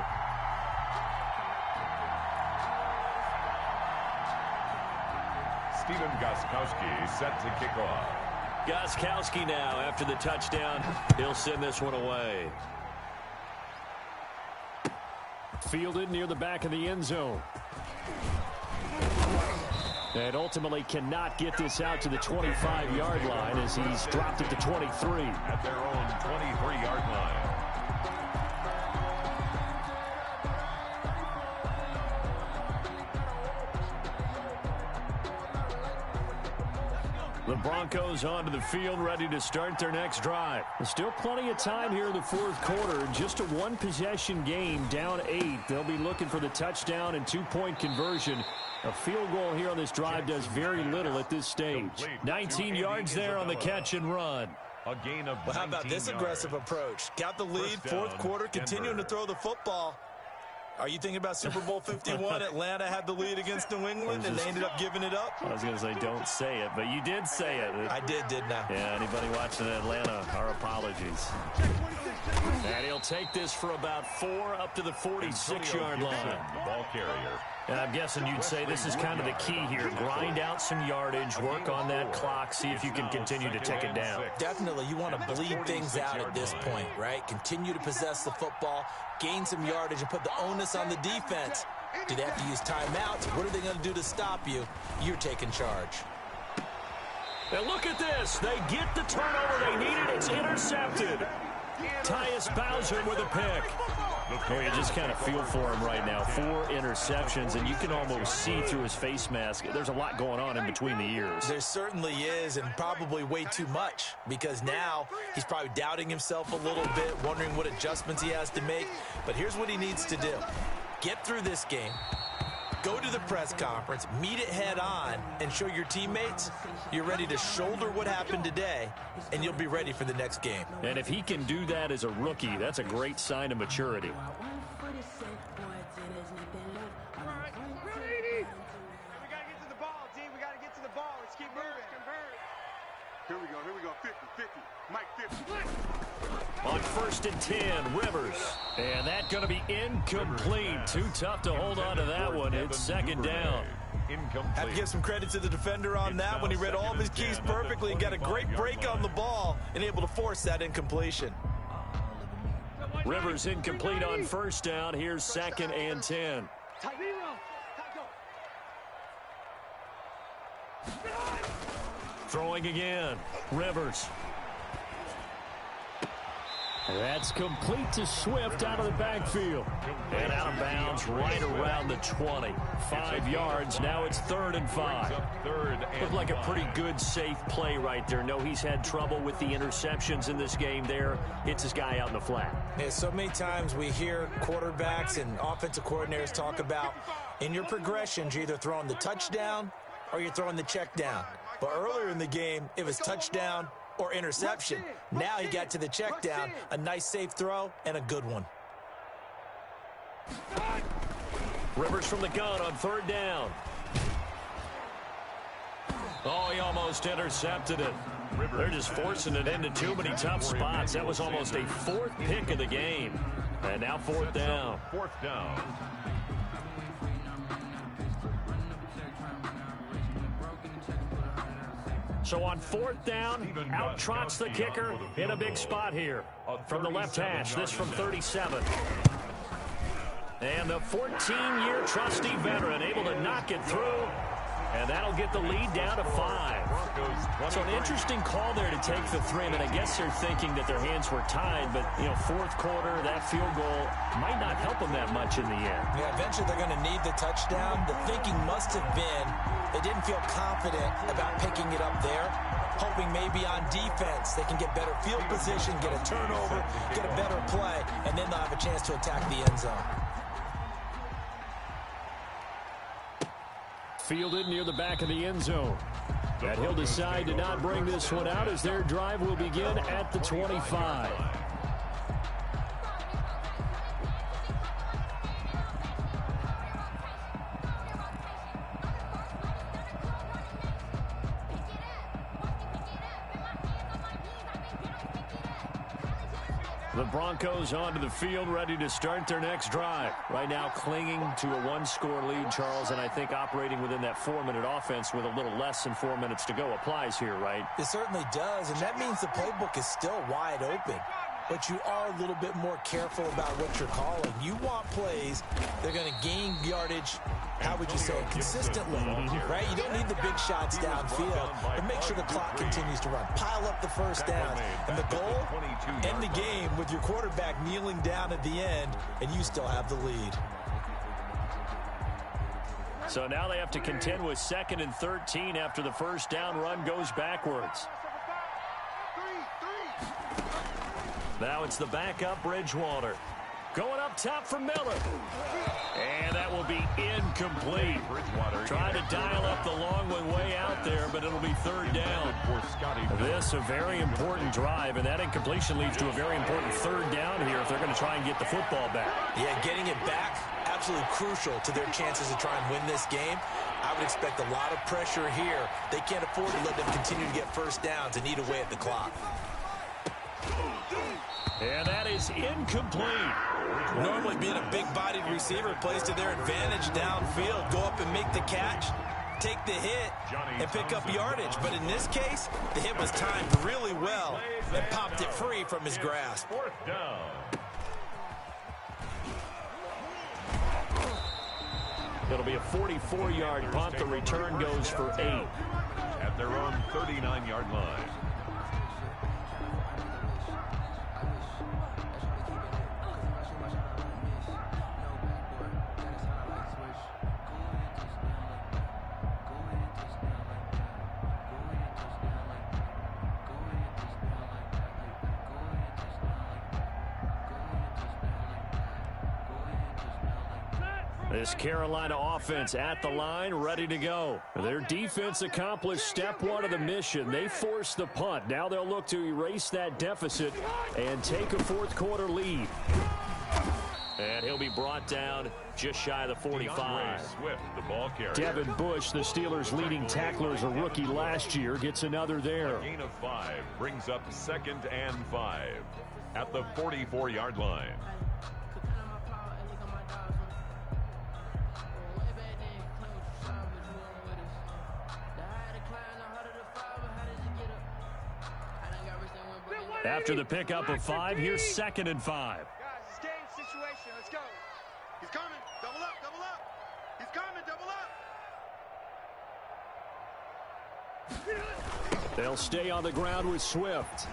Stephen Gostkowski set to kick off. Gostkowski now, after the touchdown, he'll send this one away. Fielded near the back of the end zone. And ultimately cannot get this out to the 25-yard line as he's dropped it to 23. At their own 23-yard line. The Broncos onto the field, ready to start their next drive. There's still plenty of time here in the 4th quarter. Just a 1-possession game, down 8. They'll be looking for the touchdown and 2-point conversion. A field goal here on this drive does very little at this stage. 19 yards there on the catch and run. A gain of Well, how about 19 this yards. aggressive approach? Got the lead, fourth quarter, continuing to throw the football. Are you thinking about Super Bowl 51? Atlanta had the lead against New England, and they ended up giving it up? I was going to say don't say it, but you did say it. I didn't I? Yeah, anybody watching Atlanta, our apologies. And he'll take this for about 4 up to the 46-yard line. The ball carrier. And I'm guessing you'd say this is kind of the key here. Grind out some yardage, work on that clock, see if you can continue to tick it down. Definitely, you want to bleed things out at this point, right? Continue to possess the football, gain some yardage, and put the onus on the defense. Do they have to use timeouts? What are they going to do to stop you? You're taking charge. And look at this. They get the turnover they needed. It's intercepted. Tyus Bowser with a pick. Oh, you just kind of feel for him right now. 4 interceptions, and you can almost see through his face mask. There's a lot going on in between the ears. There certainly is, and probably way too much, because now he's probably doubting himself a little bit, wondering what adjustments he has to make. But here's what he needs to do. Get through this game, go to the press conference, meet it head on, and show your teammates you're ready to shoulder what happened today, and you'll be ready for the next game. And if he can do that as a rookie, that's a great sign of maturity. We gotta get to the ball, D. We gotta get to the ball. Let's keep moving. Here we go. 50. Mike 50. On 1st and 10, Rivers. And that's going to be incomplete. Too tough to hold on to that one. It's 2nd down. Have to give some credit to the defender on that when he read all of his keys perfectly and got a great break on the ball and able to force that incompletion. Rivers incomplete on 1st down. Here's 2nd and 10. Throwing again. Rivers. That's complete to Swift out of the backfield. And out of bounds right around the 20. 5 yards. Now it's 3rd and 5. Looked like a pretty good, safe play right there. No, he's had trouble with the interceptions in this game there. Hits his guy out in the flat. Yeah, so many times we hear quarterbacks and offensive coordinators talk about in your progressions, you're either throwing the touchdown or you're throwing the check down. But earlier in the game, it was touchdown or interception. Now he got to the check down, a nice safe throw, and a good one. Rivers from the gun on 3rd down. Oh, he almost intercepted it. They're just forcing it into too many tough spots. That was almost a 4th pick of the game. And now 4th down. 4th down. So on 4th down, out trots the kicker in a big spot here. From the left hash, this from 37. And the 14-year trusty veteran able to knock it through. And that'll get the lead down to 5. So an interesting call there to take the 3. And I guess they're thinking that their hands were tied. But, 4th quarter, that field goal might not help them that much in the end. Yeah, eventually they're going to need the touchdown. The thinking must have been they didn't feel confident about picking it up there, hoping maybe on defense they can get better field position, get a turnover, get a better play, and then they'll have a chance to attack the end zone. Fielded near the back of the end zone. And he'll decide to not bring this one out as their drive will begin at the 25. The Broncos onto the field, ready to start their next drive. Right now clinging to a 1-score lead, Charles, and I think operating within that 4-minute offense with a little less than 4 minutes to go applies here, right? It certainly does, and that means the playbook is still wide open. But you are a little bit more careful about what you're calling. You want plays that are going to gain yardage, how would you say, consistently, right? You don't need the big shots downfield, but make sure the clock continues to run. Pile up the first downs. And the goal, end the game with your quarterback kneeling down at the end, and you still have the lead. So now they have to contend with 2nd and 13 after the first down run goes backwards. Now it's the backup Bridgewater. Going up top for Miller. And that will be incomplete. Trying to dial up the long one way out there, but it'll it'll be third down. This a very important drive, and that incompletion leads to a very important third down here if they're going to try and get the football back. Yeah, getting it back, absolutely crucial to their chances to try and win this game. I would expect a lot of pressure here. They can't afford to let them continue to get first downs and eat away at the clock. And that is incomplete. Normally being a big-bodied receiver plays to their advantage downfield. Go up and make the catch, take the hit, and pick up yardage. But in this case, the hit was timed really well and popped it free from his grasp. Fourth down. It'll be a 44-yard punt. The return goes for 8. At their own 39-yard line. This Carolina offense at the line, ready to go. Their defense accomplished step one of the mission. They forced the punt. Now they'll look to erase that deficit and take a fourth-quarter lead. And he'll be brought down just shy of the 45. Swift, the ball carrier. Devin Bush, the Steelers' leading tackler as a rookie last year, gets another there. A gain of 5 brings up 2nd and 5 at the 44-yard line. After the pickup of 5, here's 2nd and 5. Guys, it's game situation. Let's go. He's coming. Double up, double up. He's coming, double up. They'll stay on the ground with Swift.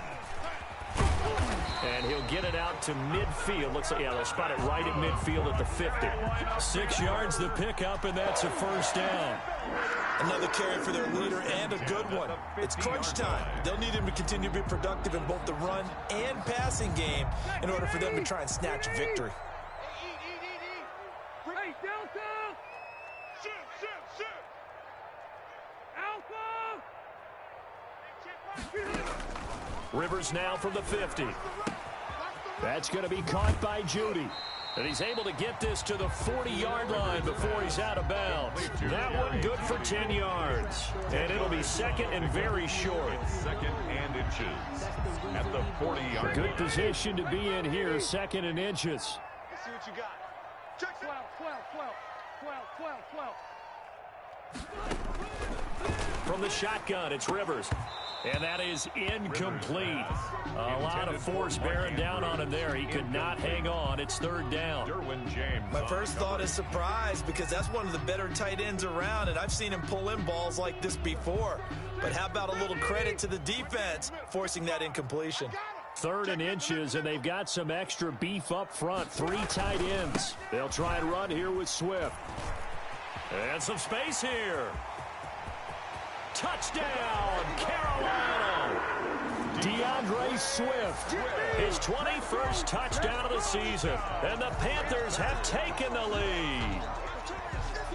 And he'll get it out to midfield. Looks like, yeah, they'll spot it right at midfield at the 50. 6 yards the pickup, and that's a first down. Another carry for their leader, and a good one. It's crunch time. They'll need him to continue to be productive in both the run and passing game in order for them to try and snatch victory. Hey, Delta! Shoot! Alpha! Rivers now from the 50. That's going to be caught by Judy. And he's able to get this to the 40-yard line before he's out of bounds. That one good for 10 yards. And it'll be 2nd and very short. 2nd and inches at the 40-yard line. Good position to be in here, 2nd and inches. Let's see what you got. Check 12. From the shotgun, it's Rivers. And that is incomplete. A lot of force bearing down on him there. He could not hang on. It's 3rd down. My first thought is surprise, because that's one of the better tight ends around, and I've seen him pull in balls like this before. But how about a little credit to the defense forcing that incompletion? 3rd and inches, and they've got some extra beef up front. 3 tight ends. They'll try and run here with Swift. And some space here. Touchdown, Carolina! DeAndre Swift, his 21st touchdown of the season, and the Panthers have taken the lead.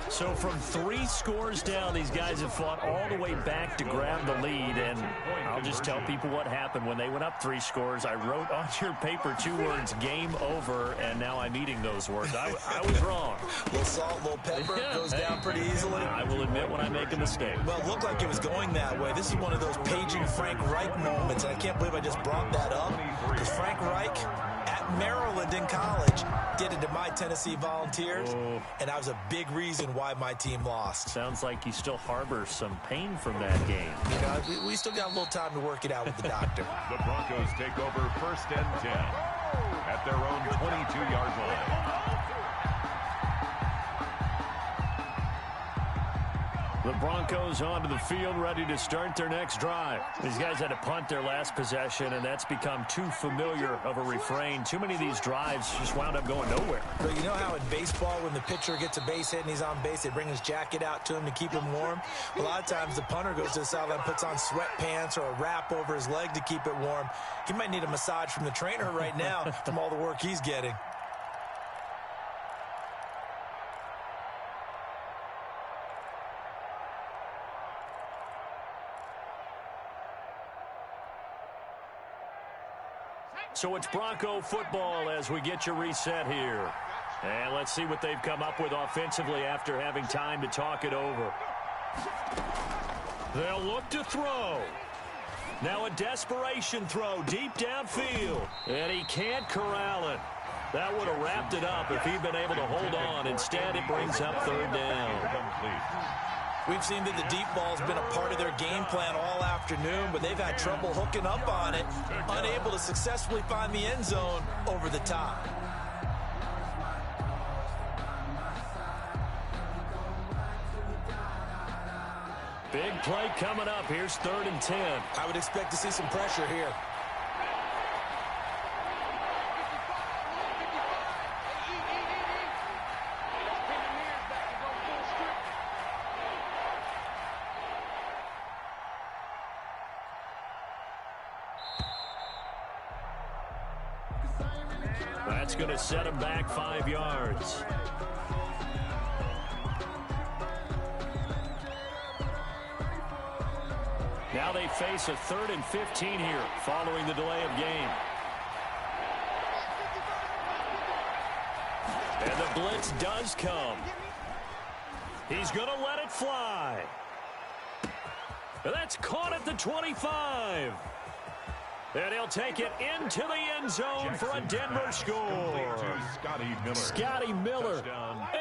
So from 3 scores down, these guys have fought all the way back to grab the lead, and I'll just tell people what happened when they went up 3 scores. I wrote on your paper 2 words, game over, and now I'm eating those words. I was wrong. A little salt, a little pepper, goes down pretty easily. I will admit when I make a mistake. Well, it looked like it was going that way. This is one of those paging Frank Reich moments, and I can't believe I just brought that up, because Frank Reich at Maryland in college did it to my Tennessee Volunteers, and I was a big reason why my team lost. Sounds like you still harbor some pain from that game. You know, we still got a little time to work it out with the doctor. The Broncos take over 1st and 10 at their own 22-yard line. The Broncos onto the field, ready to start their next drive. These guys had to punt their last possession, and that's become too familiar of a refrain. Too many of these drives just wound up going nowhere. But you know how in baseball, when the pitcher gets a base hit and he's on base, they bring his jacket out to him to keep him warm? A lot of times the punter goes to the sideline, puts on sweatpants or a wrap over his leg to keep it warm. He might need a massage from the trainer right now from all the work he's getting. So it's Bronco football as we get you reset here. And let's see what they've come up with offensively after having time to talk it over. They'll look to throw. Now a desperation throw deep downfield. And he can't corral it. That would have wrapped it up if he'd been able to hold on. Instead, it brings up 3rd down. We've seen that the deep ball's been a part of their game plan all afternoon, but they've had trouble hooking up on it, unable to successfully find the end zone over the top. Big play coming up. Here's 3rd and 10. I would expect to see some pressure here. That's going to set him back 5 yards. Now they face a 3rd and 15 here following the delay of game. And the blitz does come. He's going to let it fly. And that's caught at the 25. And he'll take it into the end zone for a Denver score. Scotty Miller,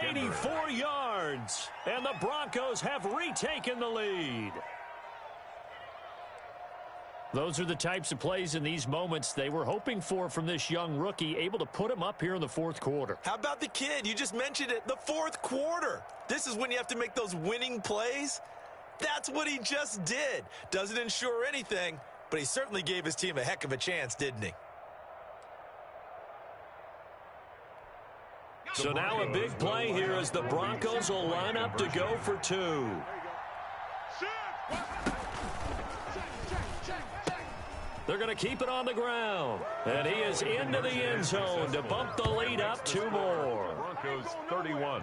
84 yards. And the Broncos have retaken the lead. Those are the types of plays in these moments they were hoping for from this young rookie, able to put him up here in the 4th quarter. How about the kid? You just mentioned it, the 4th quarter. This is when you have to make those winning plays. That's what he just did. Doesn't ensure anything, but he certainly gave his team a heck of a chance, didn't he? So now a big play here as the Broncos will line up to go for 2. They're going to keep it on the ground. And he is into the end zone to bump the lead up 2 more. Broncos 31,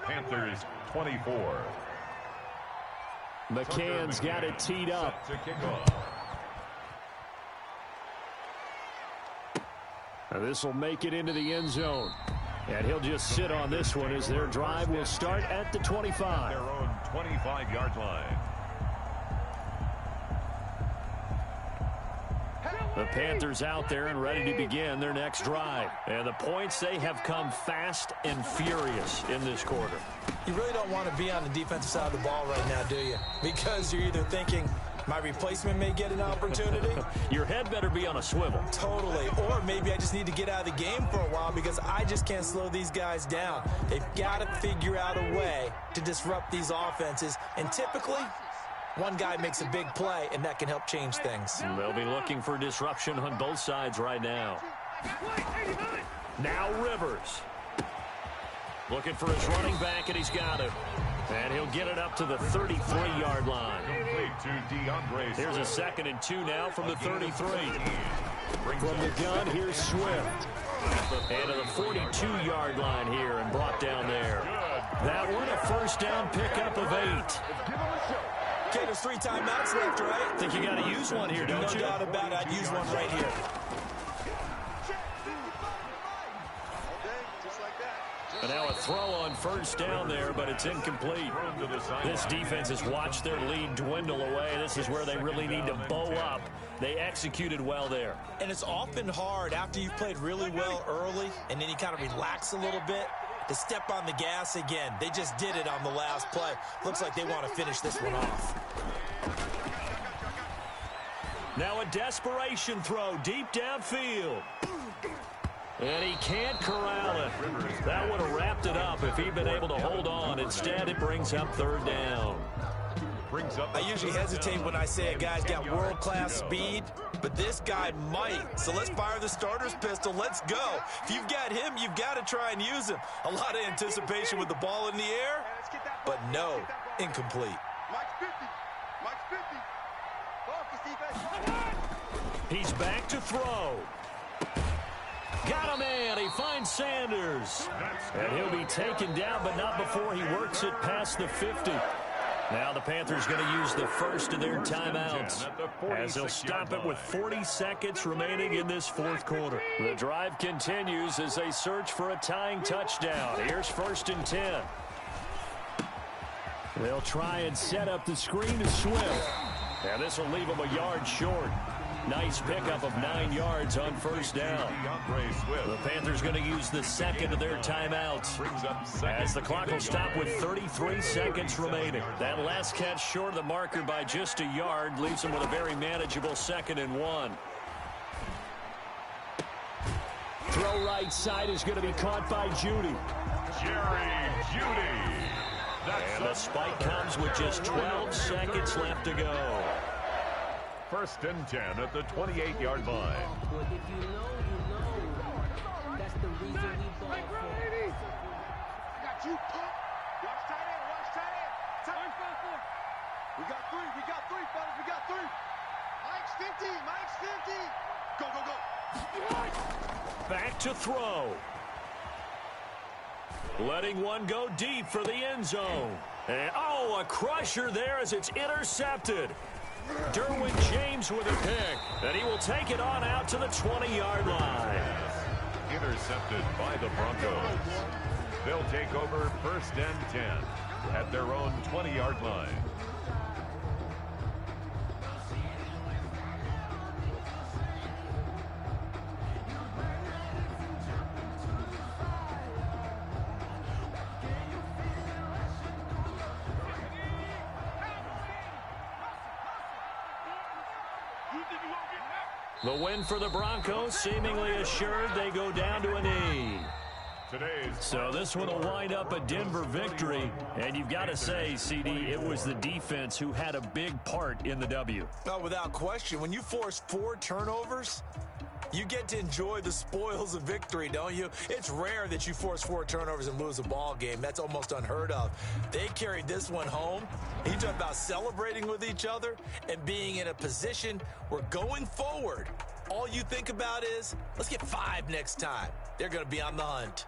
Panthers 24. McCann's got it teed up. Now this will make it into the end zone. And he'll just sit on this one as their drive will start at the 25. Their own 25-yard line. The Panthers out there and ready to begin their next drive. And the points, they have come fast and furious in this quarter. You really don't want to be on the defensive side of the ball right now, do you? Because you're either thinking, my replacement may get an opportunity. Your head better be on a swivel. Totally. Or maybe I just need to get out of the game for a while because I just can't slow these guys down. They've got to figure out a way to disrupt these offenses. And typically, one guy makes a big play, and that can help change things. They'll be looking for disruption on both sides right now. Now Rivers. Looking for his running back, and he's got it. And he'll get it up to the 33-yard line. Here's a 2nd and 2 now from the 33. From the gun, here's Swift. And to the 42-yard line here and brought down there. That one, a 1st down pickup of 8. Okay, there's 3 timeouts left, right? Think you got to use one here, don't you? No doubt about it. I'd use one right here. And now a throw on 1st down there, but it's incomplete. This defense has watched their lead dwindle away. This is where they really need to bow up. They executed well there. And it's often hard after you've played really well early and then you kind of relax a little bit to step on the gas again. They just did it on the last play. Looks like they want to finish this one off. Now a desperation throw deep downfield. And he can't corral it. That would have wrapped it up if he'd been able to hold on. Instead, it brings up 3rd down. I usually hesitate when I say a guy's got world-class speed, but this guy might. So let's fire the starter's pistol. Let's go. If you've got him, you've got to try and use him. A lot of anticipation with the ball in the air, but no, incomplete. He's back to throw. Got a man. He finds Sanders. And he'll be taken down, but not before he works it past the 50. Now the Panthers going to use the first of their timeouts as they'll stop it with 40 seconds remaining in this fourth quarter. The drive continues as they search for a tying touchdown. Here's 1st and 10. They'll try and set up the screen to Swift. And this will leave them a yard short. Nice pickup of 9 yards on 1st down. The Panthers going to use the second of their timeouts as the clock will stop with 33 seconds remaining. That last catch short of the marker by just a yard leaves them with a very manageable 2nd and 1. Throw right side is going to be caught by Judy. Jerry Judy. And the spike comes with just 12 seconds left to go. 1st and 10 at the 28-yard line. Well, if you know, you know. That's the reason we ball for. I got you, punk. Watch tight end, watch tight end. Time. We got three, fellas, we got 3. Mike's 50. Go, go, go. Back to throw. Letting one go deep for the end zone. And, a crusher there as it's intercepted. Derwin James with a pick, and he will take it on out to the 20-yard line. Intercepted by the Broncos. They'll take over 1st and 10 at their own 20-yard line. The win for the Broncos seemingly assured. They go down to a knee. So this one will wind up a Denver victory. And you've got to say, CD, it was the defense who had a big part in the W. No, without question. When you force 4 turnovers, you get to enjoy the spoils of victory, don't you? It's rare that you force 4 turnovers and lose a ball game. That's almost unheard of. They carried this one home. You talk about celebrating with each other and being in a position where going forward, all you think about is, let's get 5 next time. They're going to be on the hunt.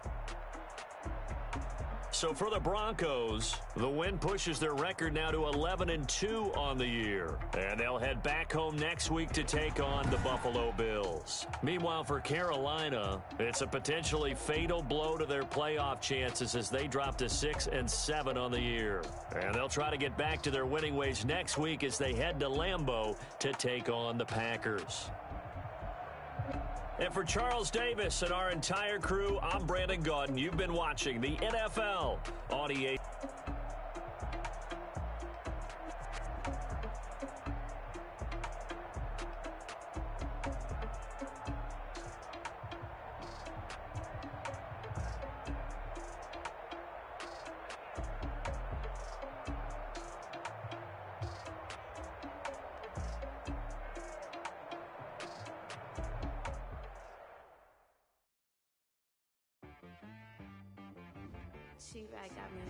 So for the Broncos, the win pushes their record now to 11-2 on the year. And they'll head back home next week to take on the Buffalo Bills. Meanwhile, for Carolina, it's a potentially fatal blow to their playoff chances as they drop to 6-7 on the year. And they'll try to get back to their winning ways next week as they head to Lambeau to take on the Packers. And for Charles Davis and our entire crew, I'm Brandon Gaudin. You've been watching the NFL on EA. She right got me.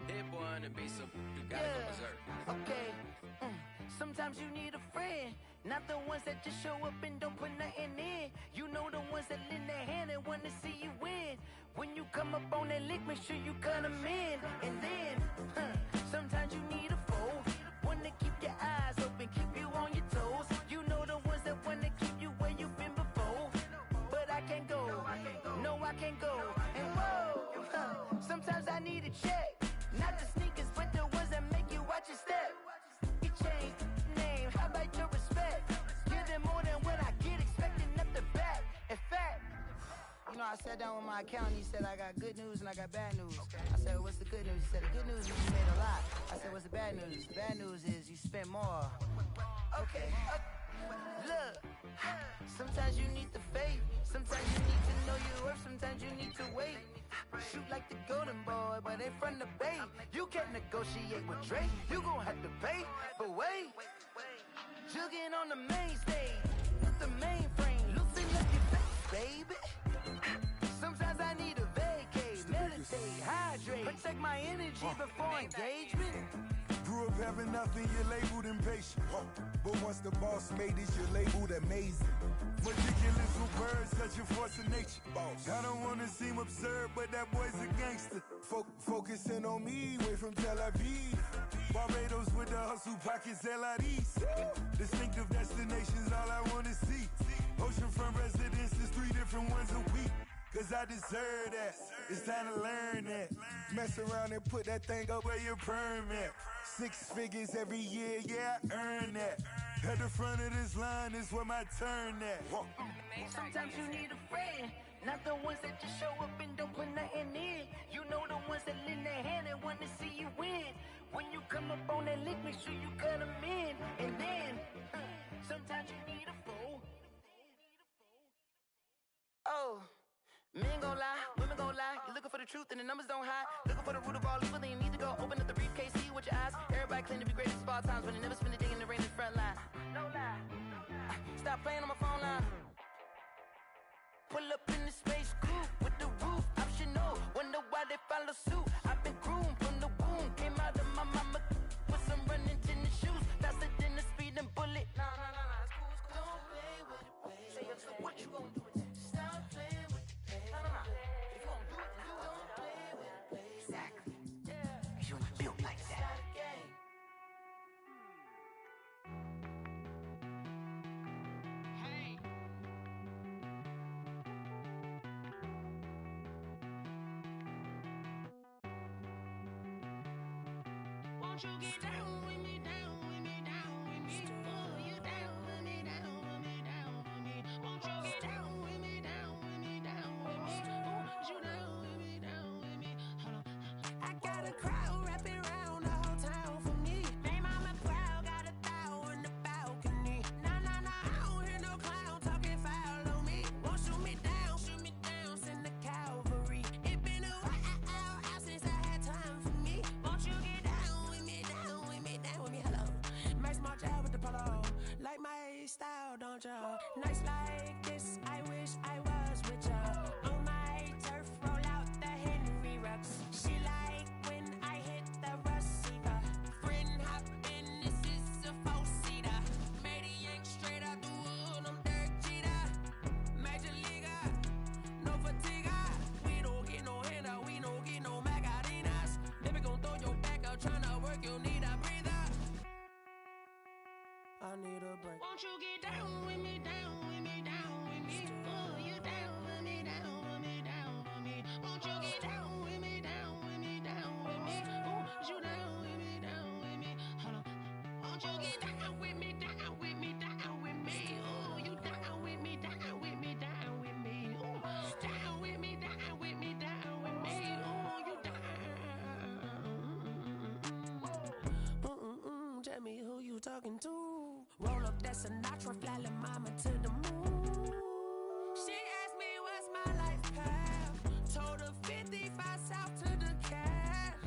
Hit one and be some, you gotta go berserk. Okay. Sometimes you need a friend, not the ones that just show up and don't put nothing in. You know the ones that lend their hand and want to see you win. When you come up on that lick, make sure you cut them in. And then, sometimes you need a foe, one to keep your eyes open, keep you on your toes. You know the ones that want to keep you where you've been before. But I can't go, no I can't go. And whoa, sometimes I need a check. Not the sneakers, but the ones that make you watch your step. You change name, how about your respect? Give them more than what I get, expecting up the back. In fact, you know, I sat down with my accountant, he said I got good news and I got bad news. I said, what's the good news? He said, the good news is you made a lot. I said, what's the bad news? The bad news is you spent more. Okay, look, sometimes you need the faith. Sometimes you need to know your worth, sometimes you need to wait. Shoot like the golden boy, but they from the bay. You can't negotiate with Drake, you gon' have to pay. But wait, jugging on the main stage, with the mainframe, loosen up your face, baby. Sometimes I need a vacate, meditate, hydrate, protect my energy before engagement. Grew up having nothing, you're labeled impatient. But once the boss made it, you're labeled amazing. Ridiculous with words, such a force of nature. I don't wanna seem absurd, but that boy's a gangster. Focusing on me, way from Tel Aviv. Barbados with the hustle, pockets LIDs. Distinctive destinations, all I wanna see. Oceanfront residences, 3 different ones a week. Cause I deserve that, it's time to learn that. Mess around and put that thing up where your permit. 6 figures every year, yeah, I earn that. At the front of this line is where my turn at. Sometimes you need a friend, not the ones that just show up and don't put nothing in. You know the ones that lend their hand and want to see you win. When you come up on that lick, make sure you cut them in. And then, sometimes you need a foe. Oh. Men gon' lie, women gon' lie. You're looking for the truth and the numbers don't hide. Looking for the root of all evil, then you need to go open up the briefcase, see with your eyes. Everybody claim to be greatest of all times, but they never spend a day in the rain in the front line. No lie. Stop playing on my phone line. Pull up in the space coupe with the roof optional. Wonder why they follow suit. I've been groomed from the womb. Came out of my mama with some running tennis shoes. Faster than the speeding bullet. Nah, it's cool. Don't play with it, baby. Say so what you gon' do? Stop playing with it. If you gon' do it, then don't play with it, baby. Exactly. Yeah. You ain't built like that. Hey. Won't you get down with me, down with me, down with me? Oh, you down with me, down with me, down with me. Won't you get down with me, down with me, down with me? Oh, you down with me, down with me? Hold on. I got a crowd wrapping around the whole town for me. They mama proud, got a thou in the balcony. Nah, I don't hear no clown talking foul on me. Won't shoot me down, send the cavalry. It been a while since I had time for me. Won't you get down with me, down with me, down with me? Hello. Max March out with the polo. Like my style, don't ya? Nights like this, I wish I was with ya. On my turf, roll out the Henry Rux. She like when I hit the receiver. Friend hop in, this is a 4-seater. Maniac straight out the wood, I'm Derek Jeter. Major leaguer, no fatigue. We don't get no handout, we don't get no Macarinas. Baby gon' throw your back out, tryna work, you need a breather. I need a break. Won't you get down with me, down with me, down with me? Oh, you down with me, down with me, down with me? Won't you get down with me, down with me, down with me? Oh, you down with me, down with me? Hold on. Won't you get down with me, down with me, down with me? Oh, you down with me, down with me, down with me? Oh, down with me, down with me, down with me? Oh, you down. Tell me who you talking to. Roll up that Sinatra, fly la mama to the moon. She asked me what's my life path. Told her 55 south to the cat.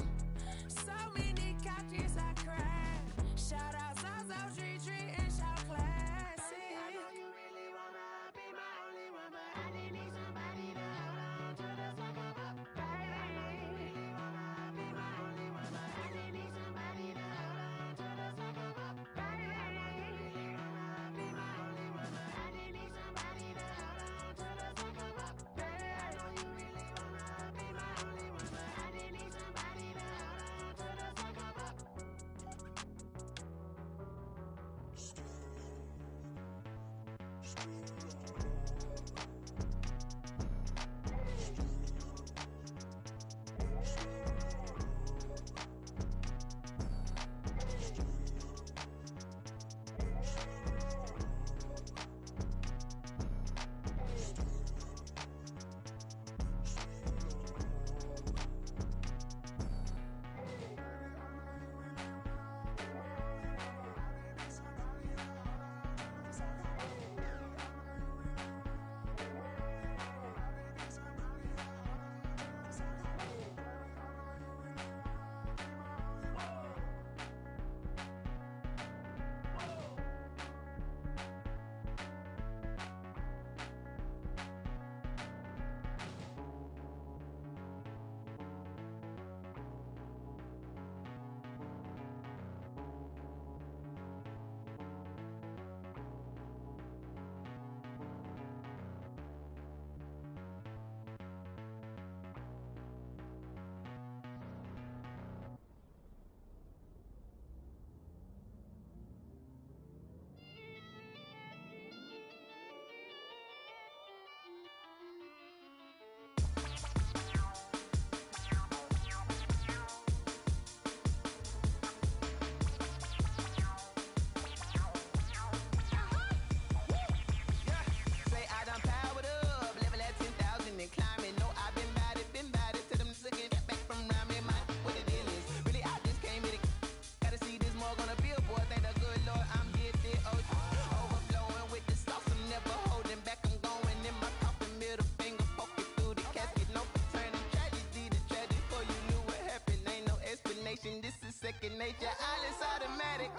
So many couches I cried. Shout out Zazo, Tree, and shout classic. I know you really wanna be my only one, but I didn't need somebody to hold on to the sucker up. Baby, I know you really wanna be my only one, but I didn't need somebody to hold on to the sucker up. Baby, I know you really wanna be my only one, but I didn't need somebody to hold on to the sucker up. Baby, I know you really wanna be my only one, but I didn't need somebody to hold on to the sucker up. make your eyelids automatic.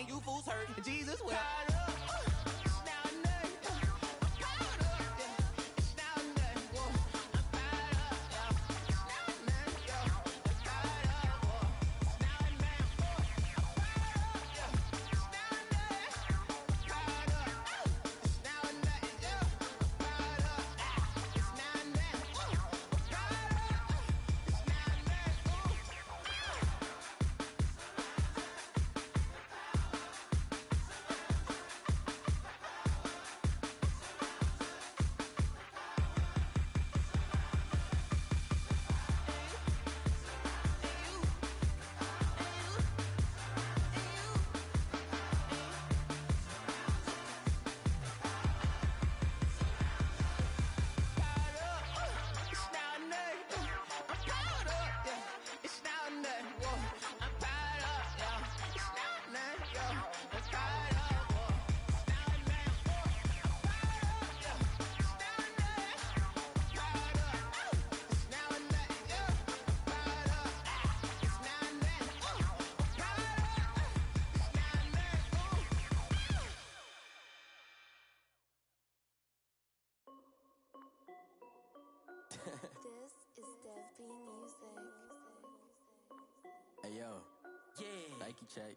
You fools hurt. Jesus will. This is Dev B Music. Hey yo, yeah, Nike check.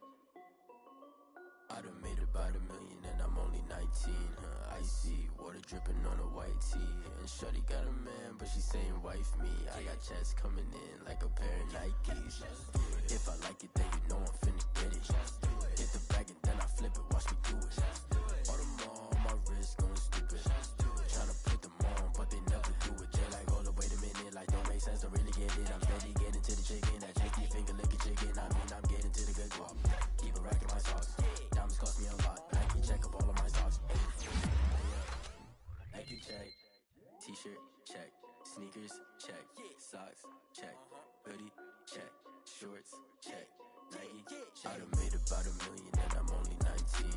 I done made about $1 million and I'm only 19. Icy water dripping on a white tee. And shorty got a man, but she saying wife me. I got checks coming in like a pair of Nikes. If I like it, then you know I'm finna get it. Hit the bag and then I flip it, watch me do it. All them on my wrist going stupid. Tryna put them on, but they never do it. They like, hold up, wait a minute, like don't make sense to really get it. I'm steady getting to the chicken, that tricky finger licking chicken. I mean, I'm getting to the good guap. Keep a rack in my socks. Diamonds cost me a lot. Nike check up all of my socks. Nike check. T-shirt check. Sneakers check. Socks check. Hoodie check. Shorts check. Nike check. I done made about $1 million and I'm only 19.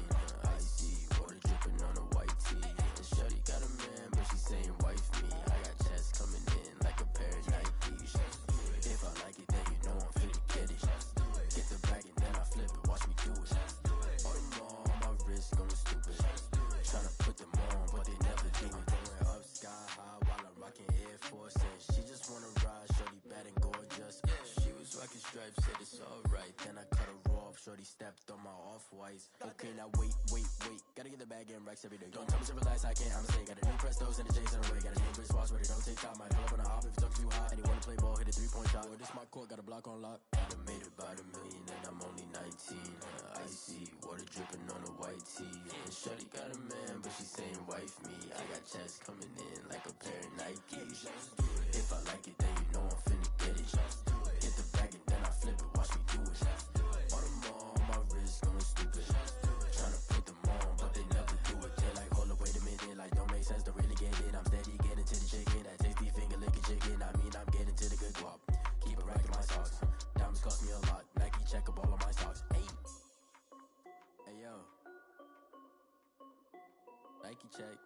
Icy water dripping on a white tee. And shorty got a man, but she saying wife me. I got checks coming in like a pair of Nikes. If I like it, then you know I'm finna get it. Get the bag and then I flip it, watch me do it. All them on my wrist going stupid. Tryna put them on, but they never do it. Going up sky high while I'm rocking Air Force. And she just wanna ride, shorty bad and gorgeous. She was rocking stripes, said it's alright. Then I cut her off, shorty stepped on my off-whites. Okay, now wait. Gotta get the bag and racks every day. Don't tell me to relax, I can't, I'm saying. Got a new Prestos and a J's on the way. Got a new Chris Foss, but it don't take time. Might pull up on a hop if it talks too hot. And he wanna play ball, hit a 3-point shot. Or this my court, got a block on lock. I done made about $1 million and I'm only 19. Icy water dripping on a white tee. And shorty got a man, but she saying wife me. I got checks coming in like a pair of Nikes. If I like it, then you know I'm finna get it. Hit the bag and then I flip it, watch me do it. All them on my wrist going stupid. Tryna put them on, but they never do it. They like, hold up, wait a minute, like don't make sense to really get it. I'm steady getting to the chicken, that tasty finger licking chicken. I mean, I'm getting to the good guap. Keep a rack in my socks. Diamonds cost me a lot. Nike check up all of my socks. Hey yo, Nike check.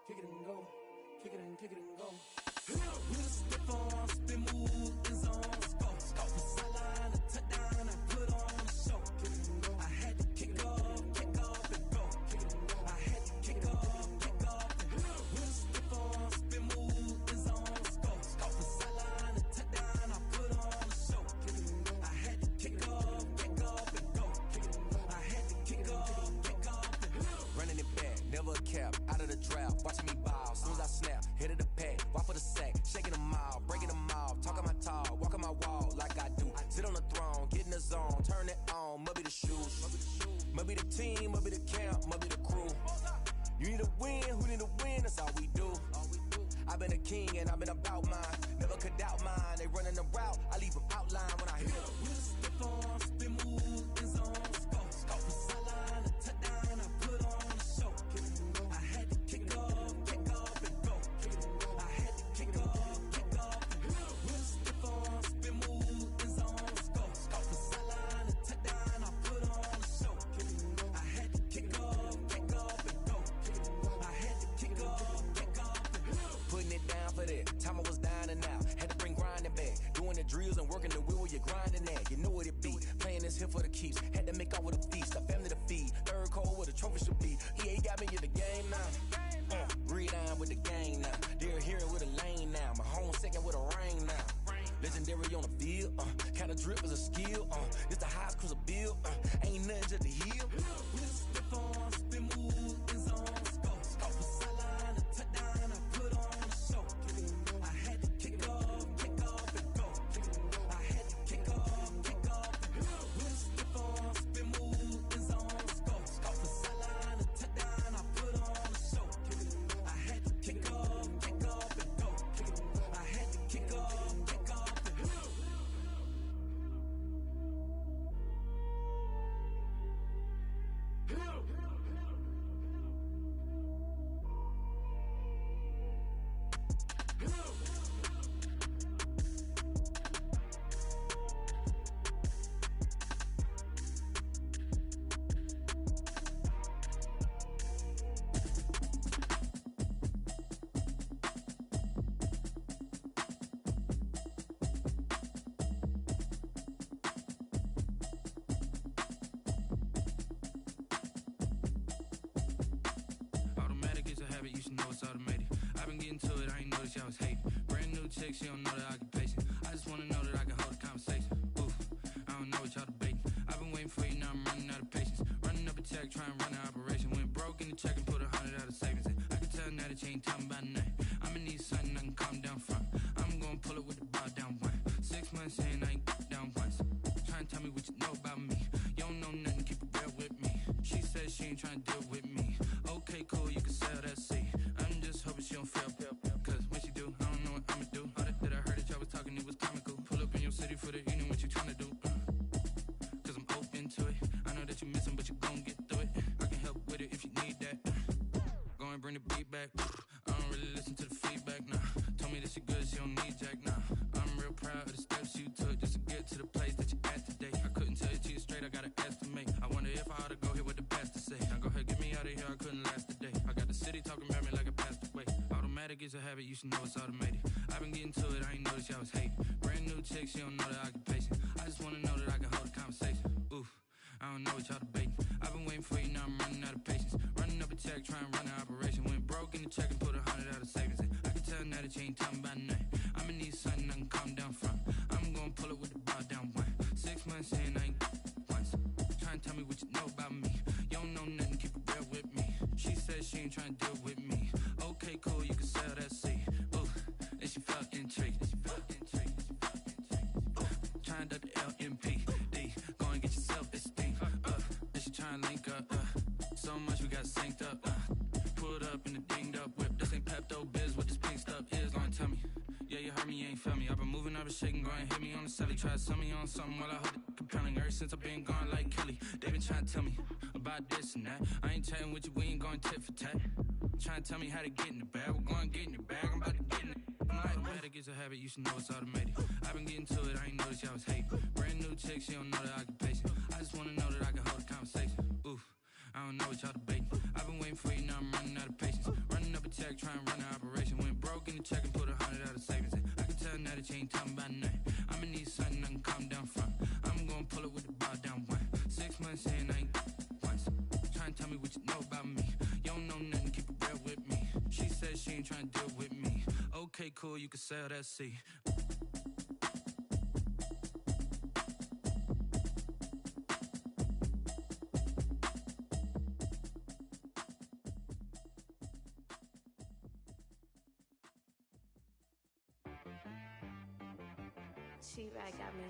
Kick it and go, kick it and go. With a step on, spin move, in zone, go. From sideline to touchdown, I put on a show. Kick it and go. I had to kick off and go. Kick it and go. I had to kick off and go. With a step on, spin move, in zone, go. From sideline to touchdown, I put on a show. Kick it and go. I had to kick off and go. Kick it and go. I had to kick off and on, turn it on, maybe the shoes. Maybe the team, maybe the camp, maybe the crew. You need a win, who need a win, that's all we do. I've been a king and I've been about mine. Never could doubt mine, they running the route, I leave them outline when I hit them. With a stiff on, spin move, in zone, scope. From sideline to touchdown, I put on a show. I had to kick off and go. I had to kick off and go. With a stiff on, spin move, in zone, scope. From sideline to touchdown, I put on a show. I had to kick off and go. I had to kick off and go. Putting it down for that, time I was down and out. Had to bring grinding back, doing the drills and working the wheel where you're grinding at. You know what it be, playing this here for the keeps. Had to make out with a feast, a family to feed. Third cold where the trophy should be. EA got me in the game now. Read on with the game now. They're hearing with a lane now. My home second with a rain now. Legendary on the field, kind of drip is a skill. It's the highest cruiser bill, ain't nothing just to heal. With a stiff on, spin move, in zone, scope. From sideline to touchdown, I put on a show. I had to kick off and go. I had to kick off and go. With a stiff on, spin move, in zone, scope. From sideline to touchdown, I put on a show. I had to kick off and go. I had to kick off and go. Automatic is a habit, you should know it's automated. I've been getting to it, I ain't noticed y'all was hating. Brand new chick, she don't know the occupation. I just wanna know that I can hold a conversation. Oof, I don't know what y'all debating. I've been waiting for you, now I'm running out of patience. Running up a check, trying to run an operation. Went broke in the check and put 100 out of savings in. I can tell now that you ain't talking about nothing. I'ma need something I can calm down from. I'm gonna pull it with the bar down one. 6 months saying I ain't down once. Trying to tell me what you know about me. You don't know nothing, keep it real with me. She said she ain't trying to deal with me. Okay, cool, you can sell that seat. I'm just hoping she don't fail. Cause when she do, I don't know what I'ma do. All that I heard that y'all was talking, it was comical. Pull up in your city for the evening, what you trying to do? Cause I'm open to it. I know that you missing, but you gon' get through it. I can help with it if you need that. Go and bring the beat back. I don't really listen to the feedback, nah. Told me that she good, she don't need jack, nah. I'm real proud of the steps you took just to get to the place that you at today. I couldn't tell you to you straight, I gotta estimate. I wonder if I ought to go here with the pastor say. Now go ahead, get me out of here, I couldn't last a day. I got the city talking about me like a passed away. Automatic is a habit, you should know it's automated. I've been getting to it, I ain't noticed y'all was hating. Brand new chick, she don't know the occupation. I just wanna know that I can hold a conversation. Oof, I don't know what y'all debating. I've been waiting for you, now I'm running out of patience. Running up a check, trying to run an operation. Went broke in the check and put 100 out of savings in. I can tell now that you ain't talking about nothing. I'ma need something I can calm down from. I'm gonna pull it with the bar down one. 6 months saying I ain't once. Trying to tell me what you know about me. You don't know nothing, keep it real with me. She said she ain't trying to deal with me. Okay, cool, you can sell that seat. Ooh, and she felt intrigued. Trying to the LMPD. Go and get your self-esteem. And she trying to link up. So much we got synced up. Pulled up in the dinged up whip. This ain't Pepto-Biz, what this pink stuff is. Go and tell me. Yeah, you heard me, you ain't felt me. I've been moving, I've been shaking, go and hit me on the celly. Try to sell me on something while I hold it compelling. Ever since I've been gone like Kelly, they been trying to tell me about this and that. I ain't chatting with you, we ain't going tit for tat. Trying to tell me how to get in the bag. We're going to get in the bag, I'm about to get in it. Automatic is a habit, you should know it's automated. I've been getting to it, I ain't noticed y'all was hating. Brand new chick, she don't know the occupation. I just wanna know that I can hold a conversation. Oof, I don't know what y'all debating. I've been waiting for you, now I'm running out of patience. Running up a check, trying to run an operation. Went broke in the check and put 100 out of savings in. I can tell now that you ain't talking about nothing. I'ma need something I can calm down from. I'm gonna pull it with the bar down one. 6 months saying I ain't once. Trying to tell me what you know about me. You don't know nothing, keep it real with me. She said she ain't trying to deal with me. Okay, cool, you can sell that seat. She right got me.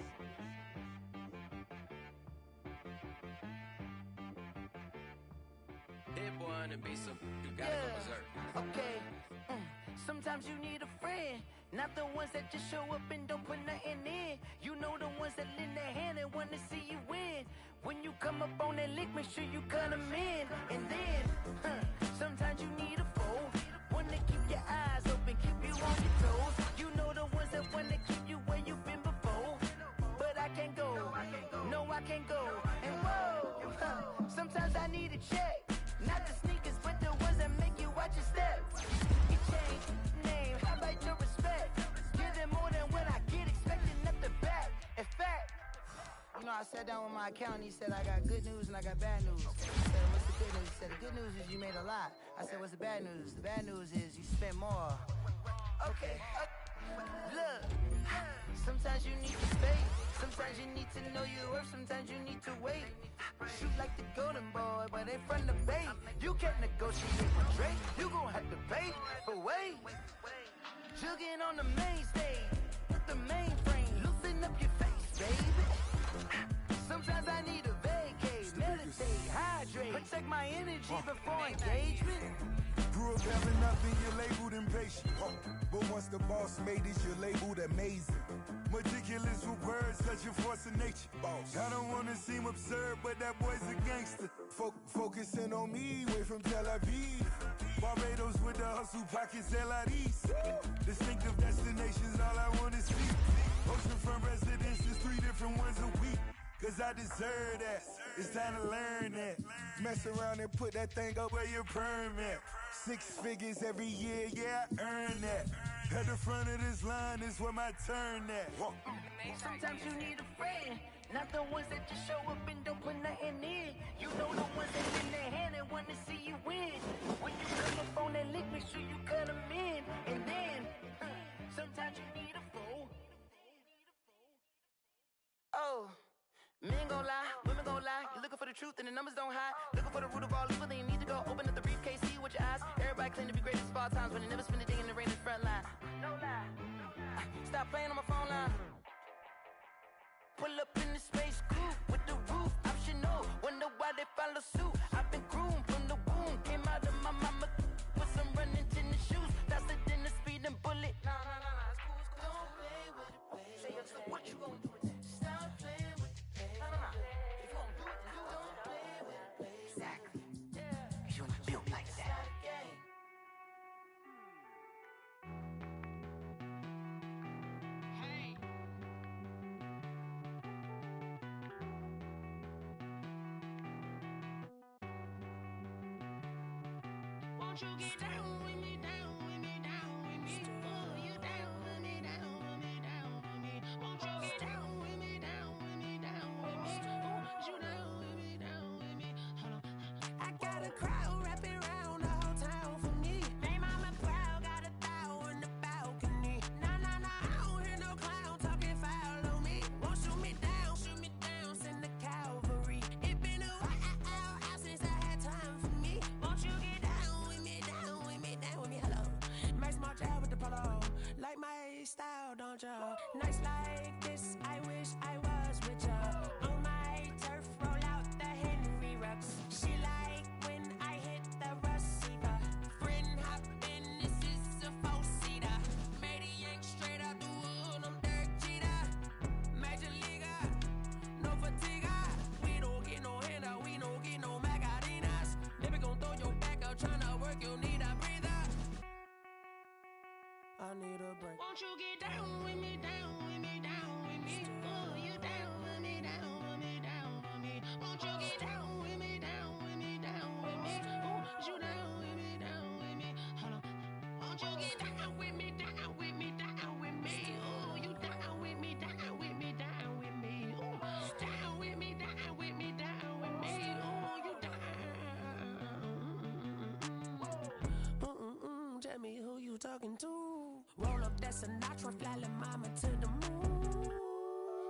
Hit boy on the beat, so you gotta go berserk. Okay. Sometimes you need a friend, not the ones that just show up and don't put nothing in. You know the ones that lend their hand and want to see you win. When you come up on that lick, make sure you cut them in. And then, sometimes you need a foe, one to keep your eyes open, keep you on your toes. You know the ones that want to keep you where you've been before. But I can't go, no I can't go. And whoa, sometimes I need a check, not the sneakers, but the ones that make you watch your step. You change name, how about your respect? Give them more than what I get, expecting nothing back. In fact, you know, I sat down with my accountant, he said I got good news and I got bad news. I said, what's the good news? He said, the good news is you made a lot. I said, what's the bad news? The bad news is you spent more. Okay, look, sometimes you need to pay, sometimes you need to know your worth, sometimes you need to wait. Shoot like the golden boy, but ain't from the bay. You can't negotiate with Drake, you gon' have to pay. But wait, jugging on the main stage, the mainframe, loosen up your face, baby. Sometimes I need a vacate, meditate, hydrate, protect my energy before engagement. Grew up having nothing, you're labeled impatient. But once the boss made it, you're labeled amazing. Meticulous with words, such a force of nature. I don't wanna seem absurd, but that boy's a gangster. Focusing on me, way from Tel Aviv. Barbados with the hustle pockets, LIDs. Distinctive destinations, all I wanna see. Oceanfront residences, 3 different ones a week. Cause I deserve that, it's time to learn that. Mess around and put that thing up where your permit. 6 figures every year, yeah, I earn that. At the front of this line is where my turn at. Sometimes you need a friend, not the ones that just show up and don't put nothing in. You know the ones that lend their hand and want to see you win. When you come up on that lick, make sure you cut them in. And then, sometimes you need a foe. Oh. Men gon' lie, women gon' lie. You're looking for the truth and the numbers don't hide. Looking for the root of all evil, then you need to go open up the briefcase, see with your eyes. Everybody claim to be greatest of all times, but they never spend a day in the rain in the front line. No lie. Stop playing on my phone line. Pull up in the space coupe with the roof optional. Wonder why they follow suit. I've been groomed from the womb. Came out of my mama with some running tennis shoes. Faster than the speeding bullet. Nah, it's cool. Don't play with it, baby. Say yo, so what you gon' do with that? Stop playing with it, baby. If you gon' do it, then don't play with it, baby. Exactly. Yeah. You ain't built like that. Won't you get down with me, down with me, down with me? Oh, you down with me, down with me, down with me. Won't you get down with me, down with me, down with me? Oh, you down with me, down with me? Hold on. I got a crowd wrapping around the whole town for me. Made mama proud, got a thou in the balcony. Nah, I don't hear no clown talking foul on me. Won't shoot me down, send the cavalry. It been a while since I had time for me. Won't you get down with me, down with me, down with me? Hello. Max March out with the polo. Like my style, don't you? Nights like this, I wish I was with ya. On my turf, roll out the Henry Rux. She like when I hit the receiver. Friend hop in, this is a 4-seater. Made a yank straight out the wood, I'm Derek Jeter. Major leaguer, no fatigue. We don't get no handout, we don't get no Macarinas. Never gon' throw your back out, tryna work, you need a breather. I need a break. Won't you get down with me, down with me, down with me? Oh, you down with me, down with me, down with me? Won't you get down with me, down with me, down with me? Oh, you down with me, down with me? Hold on. Won't you get down with me, down with me, down with me? Oh, you down with me, down with me, down with me? Oh, down with me, down with me, down with me? Oh, you down. Tell me who you talking to. Roll up that Sinatra, fly la mama to the moon.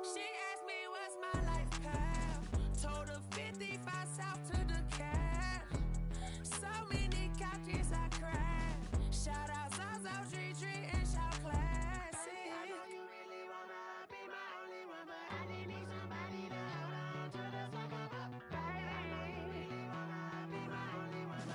She asked me what's my life path. Told her 55 south to the cat. So many couches I cried. Shout out South Tree and shout classy. I know you really wanna be my only one, but I didn't need somebody to hold on to the second up. Baby, I know you really wanna be my only one,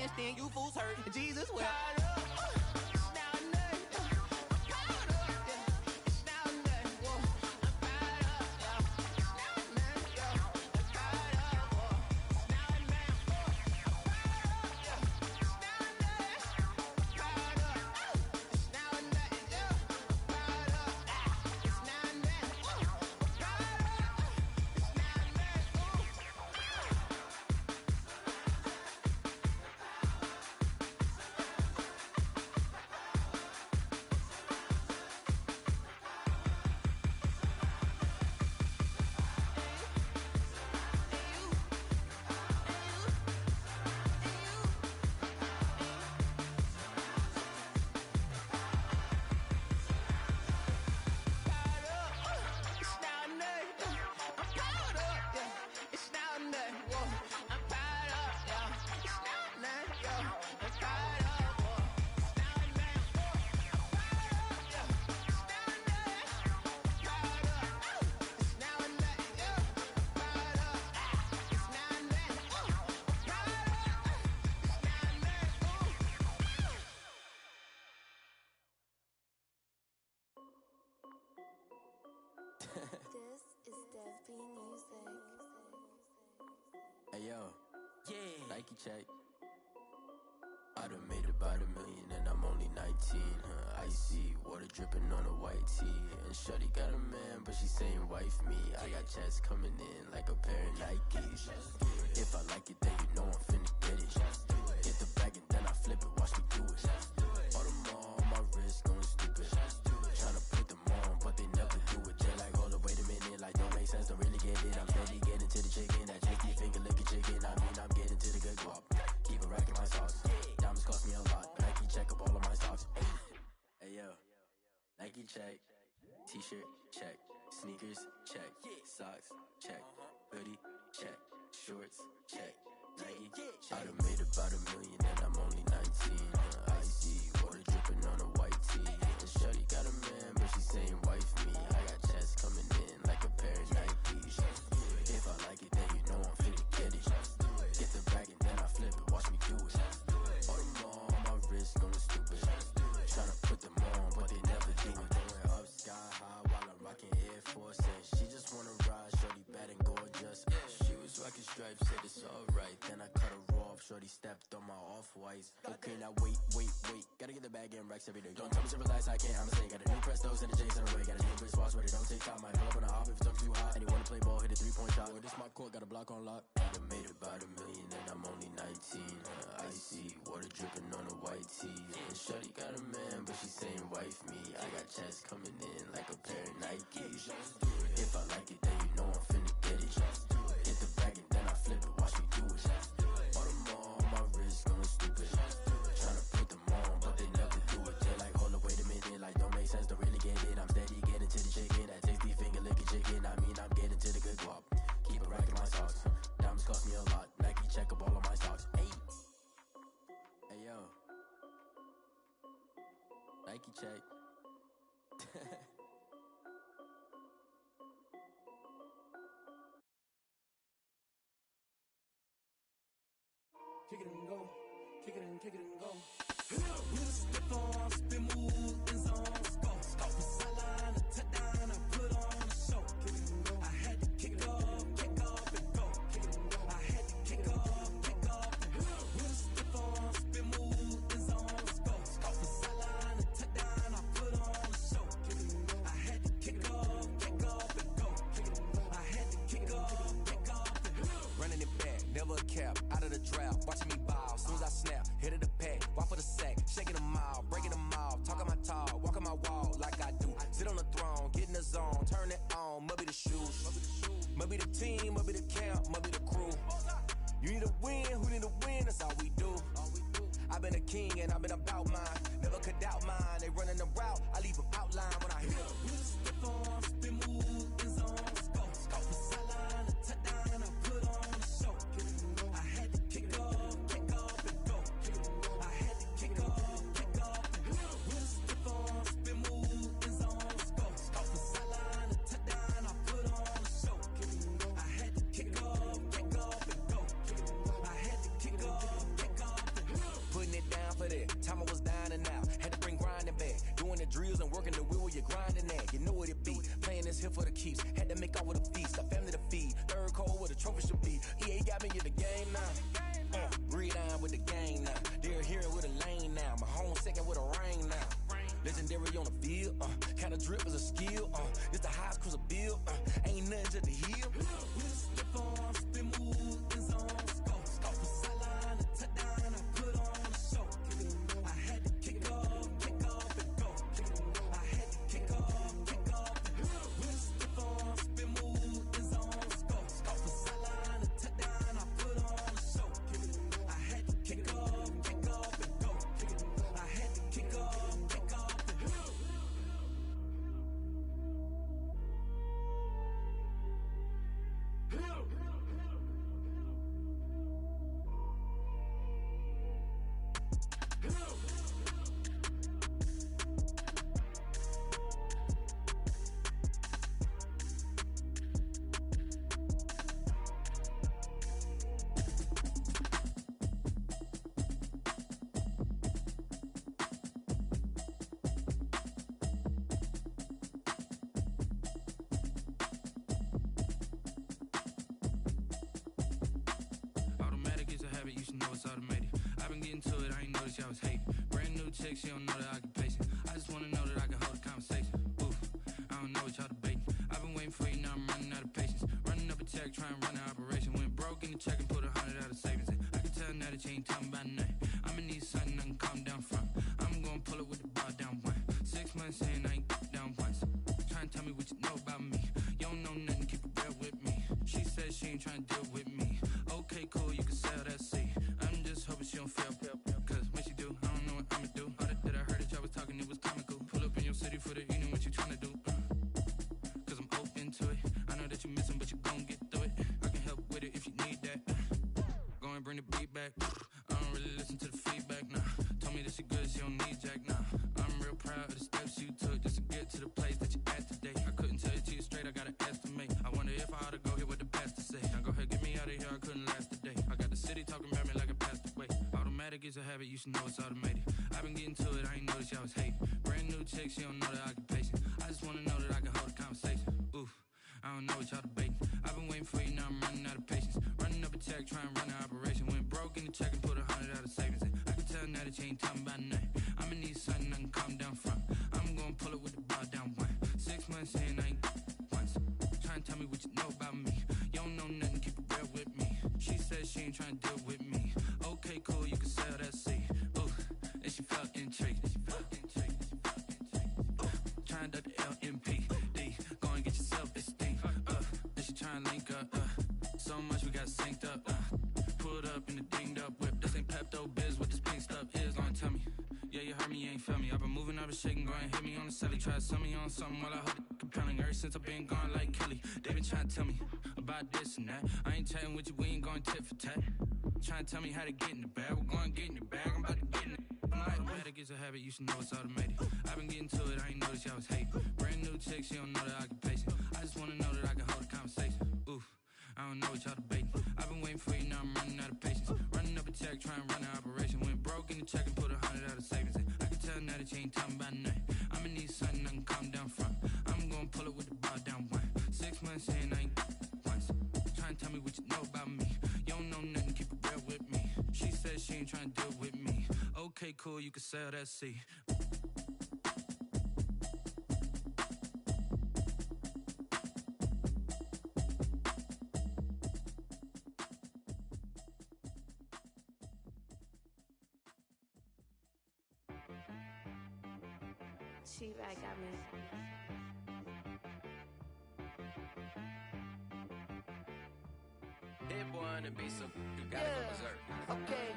instinct, you fools hurt. Jesus will. This is Dev B Music. Hey yo, yeah, Nike check. I done made about $1 million and I'm only 19. Icy water dripping on a white tee. And shorty got a man, but she saying wife me. I got checks coming in like a pair of Nikes. If I like it, then you know I'm finna get it. Get the bag and then I flip it. Watch me do it. All them all on my wrist going stupid. Tryna put them on, but they never do it. They're like, hold up, wait a minute. Like, don't make sense, don't really get it. I'm steady getting to the chicken. That tricky finger licking chicken. I mean, I'm getting to the good guap. Keep a rack in my sauce. Diamonds cost me a lot. Nike check up all of my stocks. Hey yo, Nike check. T-shirt check. Sneakers check. Socks check. Hoodie check. Shorts check. Nike. I done made about $1 million and I'm only 19. Icy, water dripping on a white tee. And shorty got a man, but she saying wife me. I got chest coming in like a pair of Nikes. If I like it, then you know I'm finna get it. Get the bag and then I flip it, watch me do it. All them all on my wrist going stupid. Tryna put them on, but they never do it. Going up sky high while I'm rocking Air Force. And she just wanna ride, shorty bad and gorgeous. She was rocking stripes, said it's alright. Then I cut her off, shorty stepped on my off-whites. Okay, now wait. Gotta get the bag and racks every day. Don't tell me to relax, I can't, I'ma say. Got a new Prestos and a J's on the way. Got a new bitch watch, but it don't take time. Might pull up on a hop if it's up too hot. And he wanna play ball, hit a 3-point shot. Or this my court, got a block on lock. I done made about $1 million and I'm only 19. Icy, water dripping on a white tee. And shorty got a man, but she saying wife me. I got chest coming in like a pair of Nikes. If I like it, then you know I'm finna get it. Get the bag and then I flip it, watch me do it. All them all on my wrist going stupid. Tryna put them on, but they never do it. They're like, hold up, wait a minute, like don't make sense, don't really get it. I'm steady getting to the chicken, that tasty finger licking chicken. I mean, I'm getting to the good guap. Keep a rack in my socks. Diamonds cost me a lot. Nike check up all of my socks. Hey yo, Nike check. Kick it and go. Kick it and go. With a slip on, spin move, in zone, go. Off the sideline, a touchdown, I put on a show. Kick it and go. I had to kick off and go. Kick it and go. I had to kick off and go. With a slip on, spin move, in zone, go. Off the sideline, a touchdown, I put on a show. Kick it and go. I had to kick off and go. Kick it and go. I had to kick off and go. Running it back, never a cap, out of the draft, watching me ball, soon as I snap, hit of the pack, walk for the sack, shaking them all, breaking them off, talking my talk, walking my wall like I do, sit on the throne, get in the zone, turn it on, must be the shoes, must be the team, must be the camp, must be the crew, you need a win, who need a win, that's all we do, I've been a king and I've been about mine, never could doubt mine, they running the route, I leave them outline when I hit them. With a step on, spin move, in zone, go. Off the sideline, a touchdown, I put on a show. I had to kick off and go. I had to kick off and go. With a step on, spin move, in zone, go. Off the sideline, a touchdown, I put on a show. I had to kick off and go. I had to kick off and go. Putting it down for that. Time I was down and out. Had to bring grinding back. Doing the drills and working the wheel where you're grinding at. You know what it be. Playing this here for the keeps. Had to make off with a feast. A family to feed. Third cold where the trophy should be. EA got me in the game now. Breed on with the game now. They're here with a lane now. My home second with a ring now. Legendary on the field. Kinda drip is a skill. It's the highest cruiser bill. Ain't nothing to the hill. With a step on, spin move, in zone, go. Off the sideline, a touchdown, I put on a show. I had to kick off and go. I had to kick off and go. With a step on, spin move, in zone, go. Off the sideline, a touchdown, I put on a show. I had to kick off and go. I had to kick off and go. Automatic is a habit, you should know it's automated. I've been getting to it, I ain't noticed y'all was hating. Brand new chick, she don't know the occupation. I just wanna know that I can hold a conversation. Oof, I don't know what y'all debating. I've been waiting for you, now I'm running out of patience. Running up a check, trying to run an operation. Went broke in the check and put 100 out of savings in. I can tell now that you ain't talking about nothing. I'ma need something I can calm down from. I'm gonna pull it with the bar down one. 6 months in, I ain't down once. Trying to tell me what you know about me. You don't know nothing, keep it real with me. She said she ain't trying to deal with me. Okay, cool, you can sell that seat. I'm just hoping she don't fail. Cause when she do, I don't know what I'ma do. All that I heard that y'all was talking, it was comical. Pull up in your city for the, you know what you trying to do. Cause I'm open to it. I know that you missing, but you gon' get through it. I can help with it if you need that. Go and bring the beat back. I don't really listen to the feedback now. me that she good, she don't need Jack now. I'm real proud of the steps you took just to get to the place that you're at today. I couldn't tell it to you straight, I gotta estimate. I wonder if I ought to go here with the pastor say. Now go ahead, get me out of here, I couldn't last a day. I got the city talking about me like a passed away. Automatic is a habit, you should know it's automated. I've been getting to it, I ain't noticed y'all was hating. Brand new chick, she don't know the occupation. I just wanna know that I can hold a conversation. Oof, I don't know what y'all debating. I've been waiting for you, now I'm running out of patience. Running up a check, trying to run an operation. Went broke in the check and put 100 out of savings in. I can tell now that you ain't talking about nothing. I'ma need something I can calm down from. I'm gonna pull it with the bar down one. 6 months in, I ain't once. Trying to tell me what you know about me. You don't know nothing, keep it real with me. She said she ain't trying to deal with me. Okay, cool, you can sell that seed. Ooh, and she felt intrigued. Trying to duck the LMPD. Go and get your self-esteem. And she trying to link up. So much we got synced up. Pulled up in the dinged up whip. This ain't Pepto-Biz, what this pink stuff is. Gonna tell me. Yeah, you heard me, you ain't felt me. I've been moving up and shaking, go and hit me on the celly. Try to sell me on something while I hold it compelling. Ever since I've been gone like Kelly, they been trying to tell me about this and that. I ain't chatting with you, we ain't going tit for tat. Trying to tell me how to get in the bag. We're going to get in the bag, I'm about to get in it. Automatic is a habit, you should know it's automated. I've been getting to it, I ain't noticed y'all was hating. Brand new chick, she don't know the occupation. I just wanna know that I can hold a conversation. Oof, I don't know what y'all debating. I've been waiting for you, now I'm running out of patience. Running up a check, trying to run an operation. Went broke in the check and put 100 out of savings in. I can tell now that you ain't talking about nothing. I'ma need something I can calm down from. I'm gonna pull it with the bar down one. 6 months in, I ain't once. Trying to tell me what you know about me. You don't know nothing, keep it real with me. She said she ain't trying to deal with me. Okay, cool, you can sell that seed. She right got me. Hit boy on the beat, so you gotta go berserk. Okay.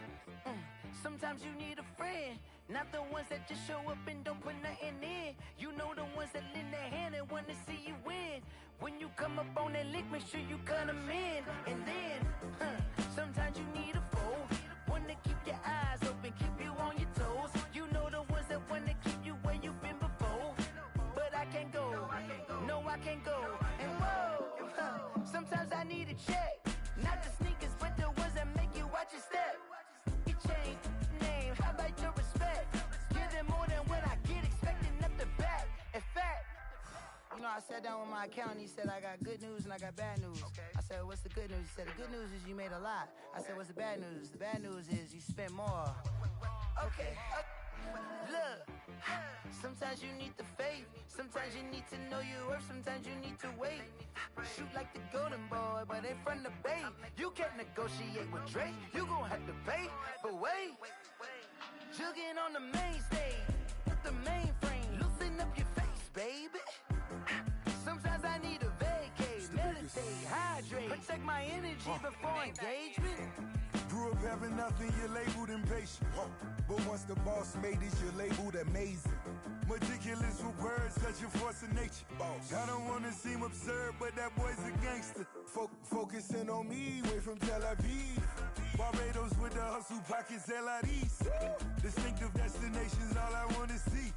Sometimes you need a friend, not the ones that just show up and don't put nothing in. You know the ones that lend their hand and wanna see you win. When you come up on that lick, make sure you cut them in. And then, sometimes you need a foe, one to keep your eyes open, keep you on your toes. You know the ones that wanna keep you where you've been before. But I can't go, no I can't go. And whoa, sometimes I need a check. Not the sneakers, but the ones that make you watch your step. You change name, how about your respect? Give them more than what I get, expecting up the back. In fact, you know, I sat down with my accountant, he said I got good news and I got bad news. I said, what's the good news? He said, the good news is you made a lot. I said, what's the bad news? The bad news is you spent more. Okay, look, sometimes you need the faith, sometimes you need to know your worth, sometimes you need to wait. Shoot like the golden boy, but in front of bait. You can't negotiate with Drake, you gon' have to pay. But wait, jugging on the main stage, with the mainframe, loosen up your face, baby. Sometimes I need a vacate, meditate, hydrate, protect my energy before engagement. Grew up having nothing, you're labeled impatient. But once the boss made it, you're labeled amazing. Meticulous with words, such a force of nature. I don't wanna seem absurd, but that boy's a gangster. Focusing on me, way from Tel Aviv. Barbados with the hustle pockets, LIDs. Distinctive destinations, all I wanna see.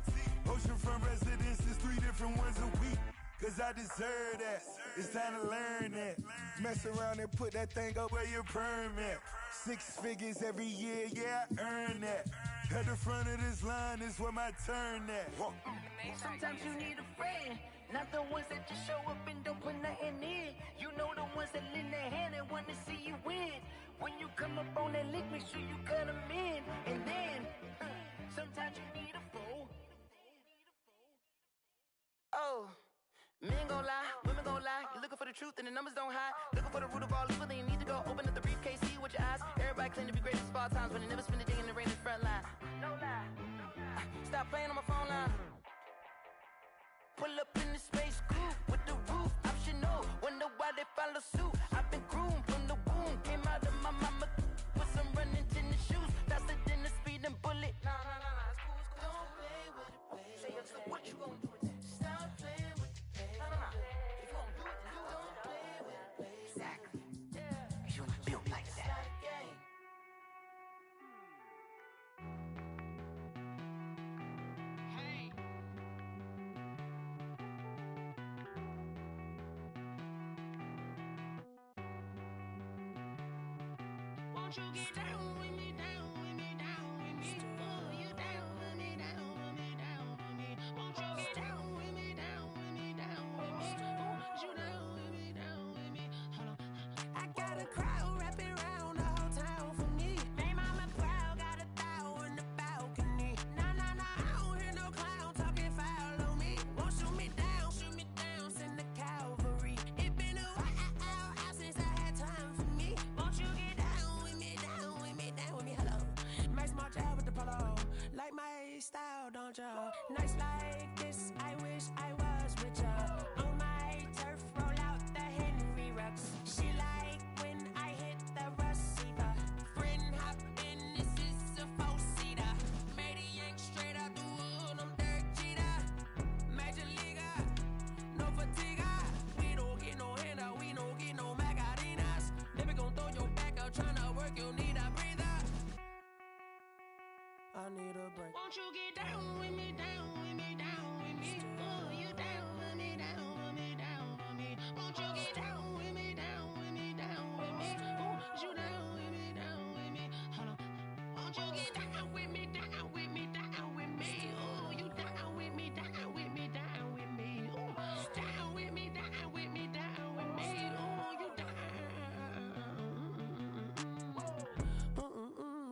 Oceanfront residences, 3 different ones a week. Cause I deserve that, it's time to learn that. Mess around and put that thing up where your perm at. 6 figures every year, yeah, I earn that. At the front of this line is where my turn at. Sometimes you need a friend, not the ones that just show up and don't put nothing in. You know the ones that lend their hand and wanna see you win. When you come up on that lick, make sure you cut them in. And then, sometimes you need a foe. Oh. Men gon' lie, women gon' lie. You're looking for the truth and the numbers don't hide. Looking for the root of all evil, then you need to go open up the briefcase, see with your eyes. Everybody claim to be greatest of all times, but they never spend a day in the rain in the front line. No lie. Stop playing on my phone line. Pull up in the space coupe with the roof optional. Wonder why they follow suit. I've been groomed from the womb. Came out of my mama with some running tennis shoes. Faster than the speeding bullet. Nah, it's cool. Don't play with it, baby. Say yo, so what you gon' do? Stop playing with it. If you gon' do it, you don't play with it, baby. Exactly. Yeah. You built like that. Won't you get down with me, down with me, down with me? Oh, you down with me, down with me, down with me? Won't you get down with me, down with me, down with me? Oh, you down with me, down with me? Hold on. I got a crowd wrapping around the whole town for me. They mama proud, got a thou in the balcony. Nah, nah, nah, I don't hear no clown talking foul on me. Won't shoot me down, send the cavalry. It been a while since I had time for me. Won't you get down with me, down with me, down with me? Hello. Max March out with the polo. Like my style, don't you? Nights like this, I wish I was richer. On my turf, roll out the Henry Rux. She like when I hit the receiver. Friend hop in, this is a four-seater. Made a yank straight out the wood, I'm Derek Jeter. Major leaguer, no fatigue. We don't get no handout, we don't get no Macarinas. Never gon' throw your back out, tryna work, you need a breather. I need a break. Won't you get down with me, down with me, down with me? Oh, you down with me, down with me, down with me? Won't you get down with me, down with me, down with me? Oh, you down with me, down with me? Hold on. Won't you get down with me, down with me, down with me? Oh, you down with me, down with me, down with me? Oh, down with me, down with me, down with me? Oh, you down.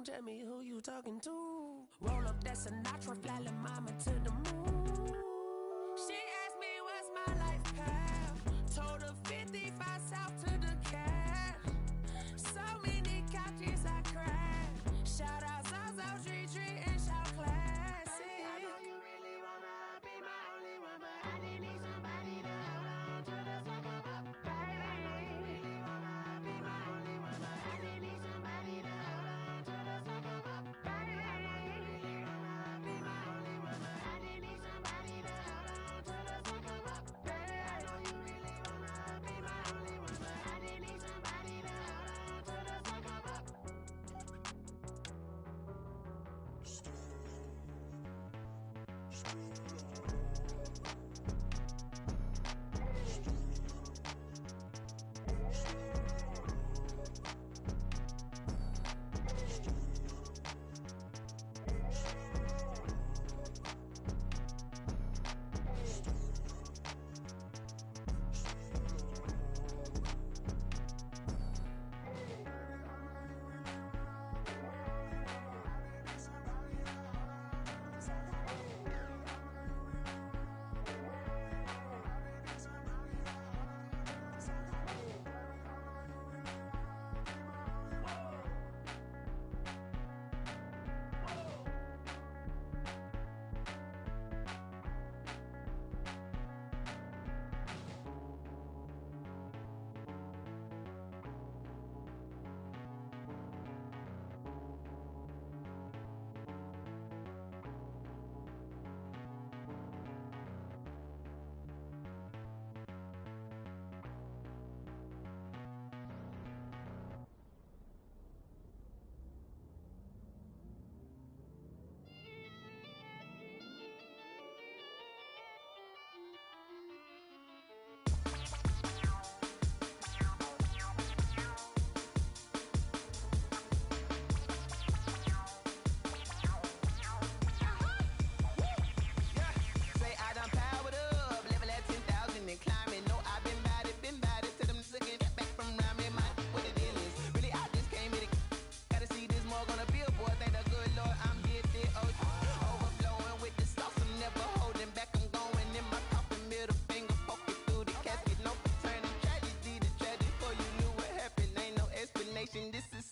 Tell me who you talking to. Roll up that Sinatra, fly la mama to the moon. She asked me what's my life path. Told her 55 south to the cat. So many couches I cried. Shout out Zazo, Tree, and shout classic. I know you really wanna be my only one, but I didn't need somebody to hold on to the second up. Baby, I know you really wanna be my only one, but I didn't need somebody to hold on to the second up. Baby, I know you really wanna be my only one, but I didn't need somebody to hold on to the second up. Baby, I know you really wanna be my only one, but I didn't need somebody to hold on to the second up.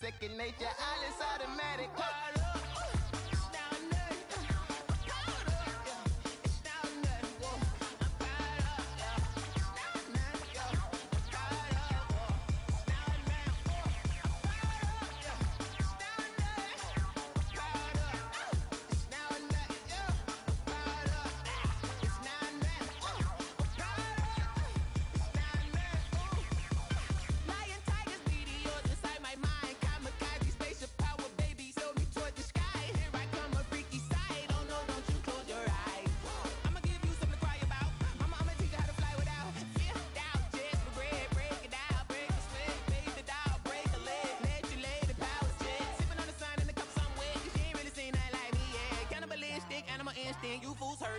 second nature. All is automatic. Call up. It's down there. Call up. It's down there. I'm fired up. It's down there. I'm fired up. It's down there. I'm fired up. It's down there. I'm fired up. It's down there. I'm fired up. It's down there. I'm fired up. It's down there. Lion, tigers, meteors inside my mind. Kamikaze, spaceship.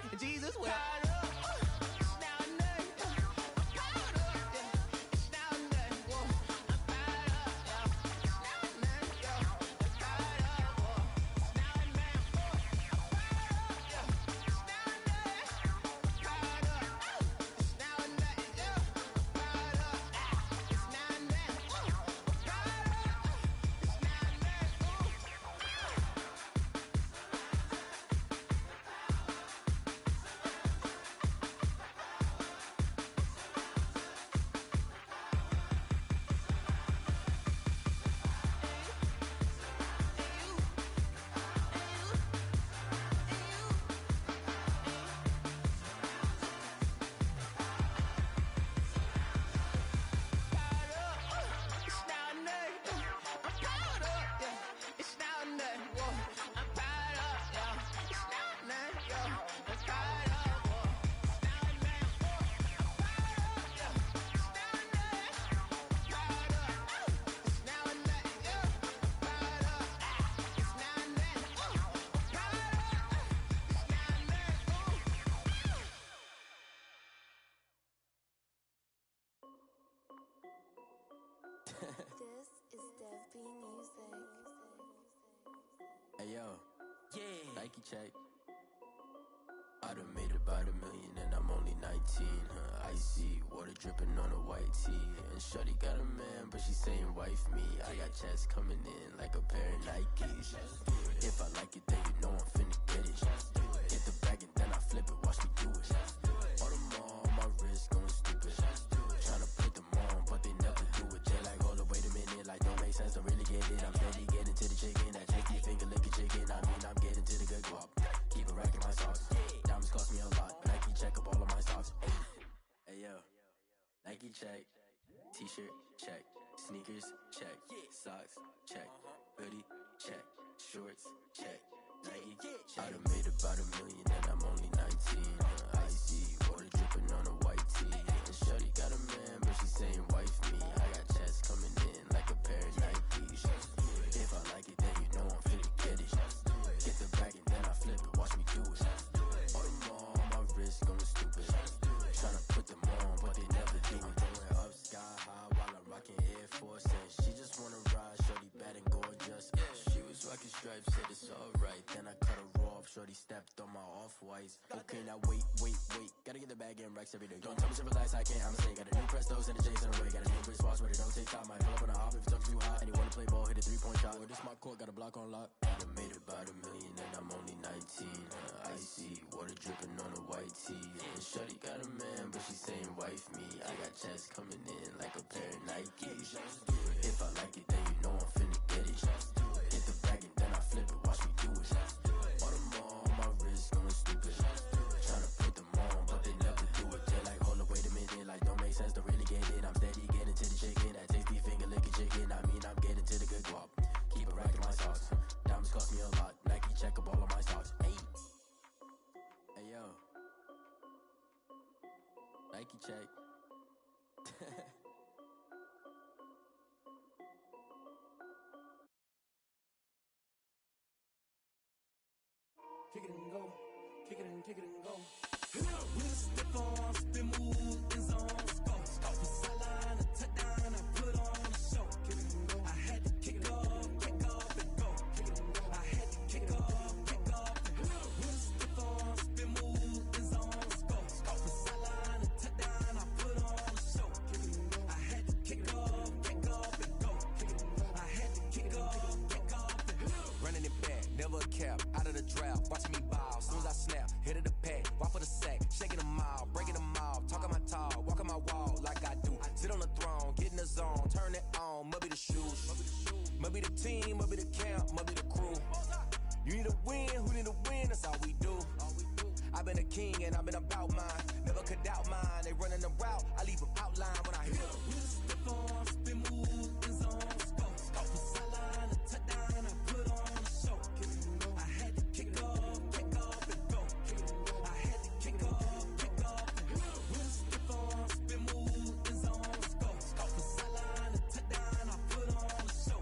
hurt, and Jesus wept. This is Dev B Music. Hey yo, Yeah. Nike check. I done made about $1 million and I'm only 19. Icy water dripping on a white tee. And shorty got a man, but she saying wife me. I got checks coming in like a pair of Nikes. If I like it, then you know I'm finna get it. Get the bag and then I flip it, watch me do it. All them on my wrist going stupid. Tryna put them on, but they never do it. They like, hold up, wait a minute, like don't make sense, don't really get it. I'm steady getting to the chicken, that tasty finger licking chicken. I mean, I'm getting to the good guap. Keep a rack in my socks. Diamonds cost me a lot, but Nike check up all of my stocks. Hey yo, Nike check. T-shirt check. Sneakers check. Socks check. Hoodie check. Shorts check. Nike. I done made about $1 million and I'm only 19. Icy water dripping on a white tee. And shorty got a man, but she saying wife me. I got checks coming in like a pair of Nikes. If I like it, then you know I'm finna get it. Get the bag and then I flip it, watch me do it. All them on my wrist going stupid. Tryna put them on, but they never do it. Going up sky high while I'm rocking Air Force. And she just wanna ride, shorty bad and gorgeous. She was rocking stripes, said it's alright. Then I cut her off, shorty stepped on my off-whites. Okay, now wait. Gotta get the bag and racks every day. Don't tell me to relax, I can't, I'm saying. Got a new Prestos and a J's in the way. Got a new British watch, but it don't take time. Might pull up on a hop if it's up too hot. And you wanna play ball, hit a 3-point shot. Or this my court, got a block on lock. I done made about $1 million and I'm only 19. Icy water dripping on a white tee. And shorty got a man, but she saying wife me. I got checks coming in like a pair of Nikes. If I like it, then you know I'm finna get it. Get the bag and then I flip it, watch me do it. All them on my wrist going stupid. Tryna put them on, but they never do it. They like, hold up, wait a minute, like don't make sense, don't really get it. I'm steady getting to the chicken, that tasty finger licking chicken. I mean, I'm getting to the good guap. Keep a rack in my socks. Diamonds cost me a lot. Nike check up all of my stocks. Hey yo, Nike check. Kick it and go. Kick it and go. With a stiff on, spin move in zone. Go for sideline, a touchdown. I put on a show. Kick it and go. I had to kick off and go. Kick it and go. I had to kick off and go. With a stiff on, spin move in zone. Go for sideline, a touchdown. I put on a show. Kick it and go. I had to kick off and go. Kick it and go. I had to kick off and go. Running it back, never a cap, out of the draft, watching me ball, soon as I snap, hit of the pack, walk for the sack, shaking them all, breaking them all, talking my talk, walking my wall like I do, sit on the throne, get in the zone, turn it on, must be the shoes, must be the team, must be the camp, must be the crew, you need a win, who need a win, that's all we do, I've been a king and I've been about mine, never could doubt mine, they running the route, I leave them outline when I hit them. With a stiff on, spin move in zone. Go for sideline, a touchdown. I put on a show. I had to kick off and go. I had to kick off and go. With a stiff on, spin move in zone. Go for sideline, a touchdown. I put on a show.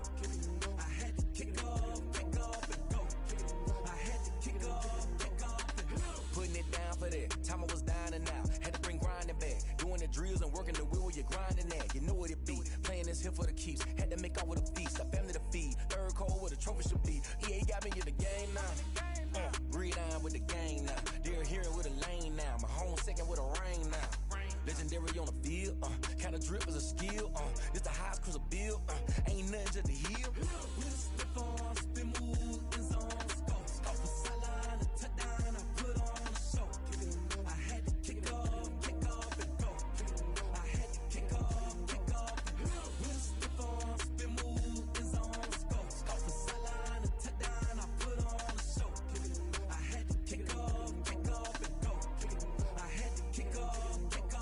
I had to kick off and go. I had to kick off and go. Putting it down time I was down and out. Had to bring grinding back. Doing the drills and working the wheel where you're grinding at. You know what it be. Playing this here for the keeps. Had to make off with a feast. A family to feed. Third cold where the trophy should be. EA got me in the game now. Breathe down with the gang now. They're here with a lane now. My home second with a rain now. Legendary on the field. Kinda drip is a skill. This the highest cruiser bill. Ain't nothing just the hill. Slip on, spin move, in zone, scope. Off the sideline, a touchdown, I put on a show. I had to kick off and go. I had to kick off and go. Slip on, spin move, in zone, scope. Off the sideline, a touchdown, I put on a show. I had to kick off and go. I had to kick off and go.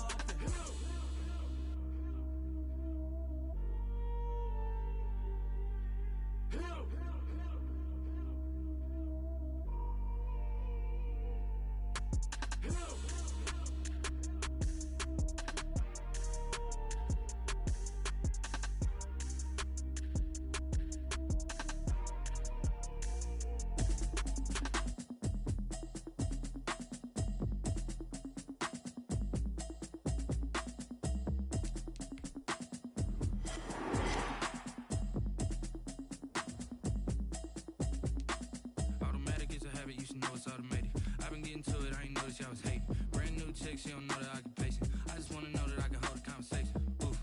Automatic is a habit, you should know it's automated. I've been getting to it, I ain't noticed y'all was hating. Brand new chick, she don't know the occupation. I just wanna know that I can hold a conversation. Oof,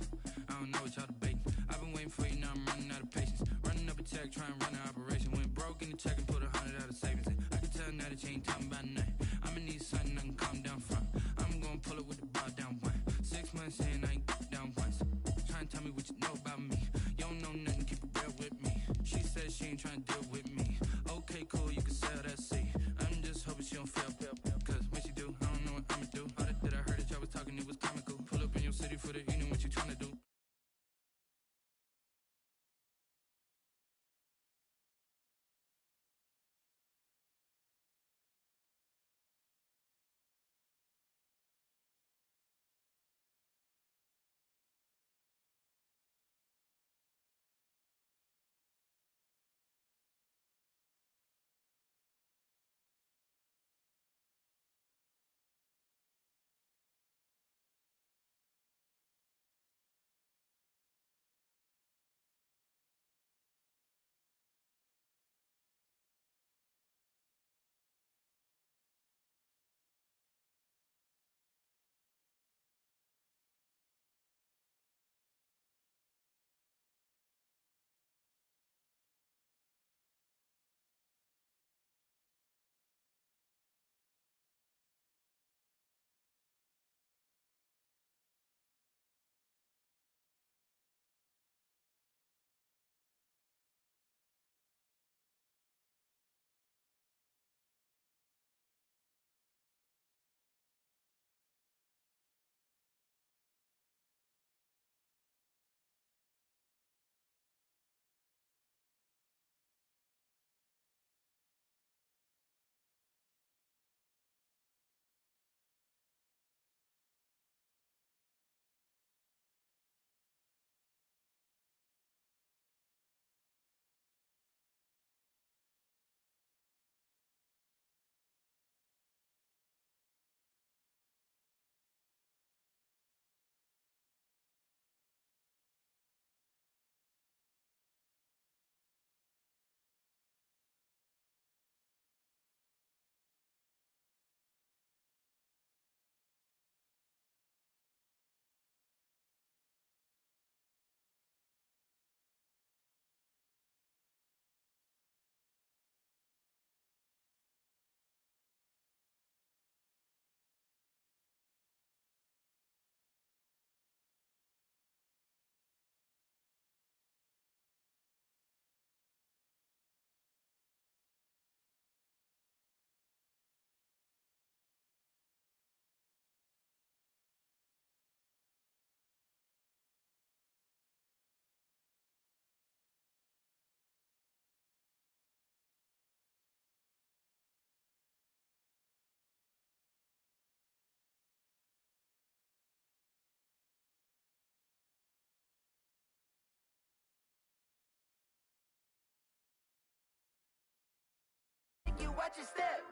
I don't know what y'all debating. I've been waiting for you, now I'm running out of patience. Running up a check, trying to run an operation. Went broke in the check and put 100 out of savings in. I can tell now that you ain't talking about nothing. I'ma need something I can calm down from. I'm gonna pull it with the bar down one. 6 months in, I ain't down once. Trying to tell me what you know about me. You don't know nothing, keep it real with me. She said she ain't trying to deal with me. Okay, cool, you can sell that seat. I'm just hoping she don't fail. Cause when she do, I don't know what I'ma do. All that I heard that y'all was talking, it was comical. Pull up in your city for the evening, what you trying to do? You watch your step.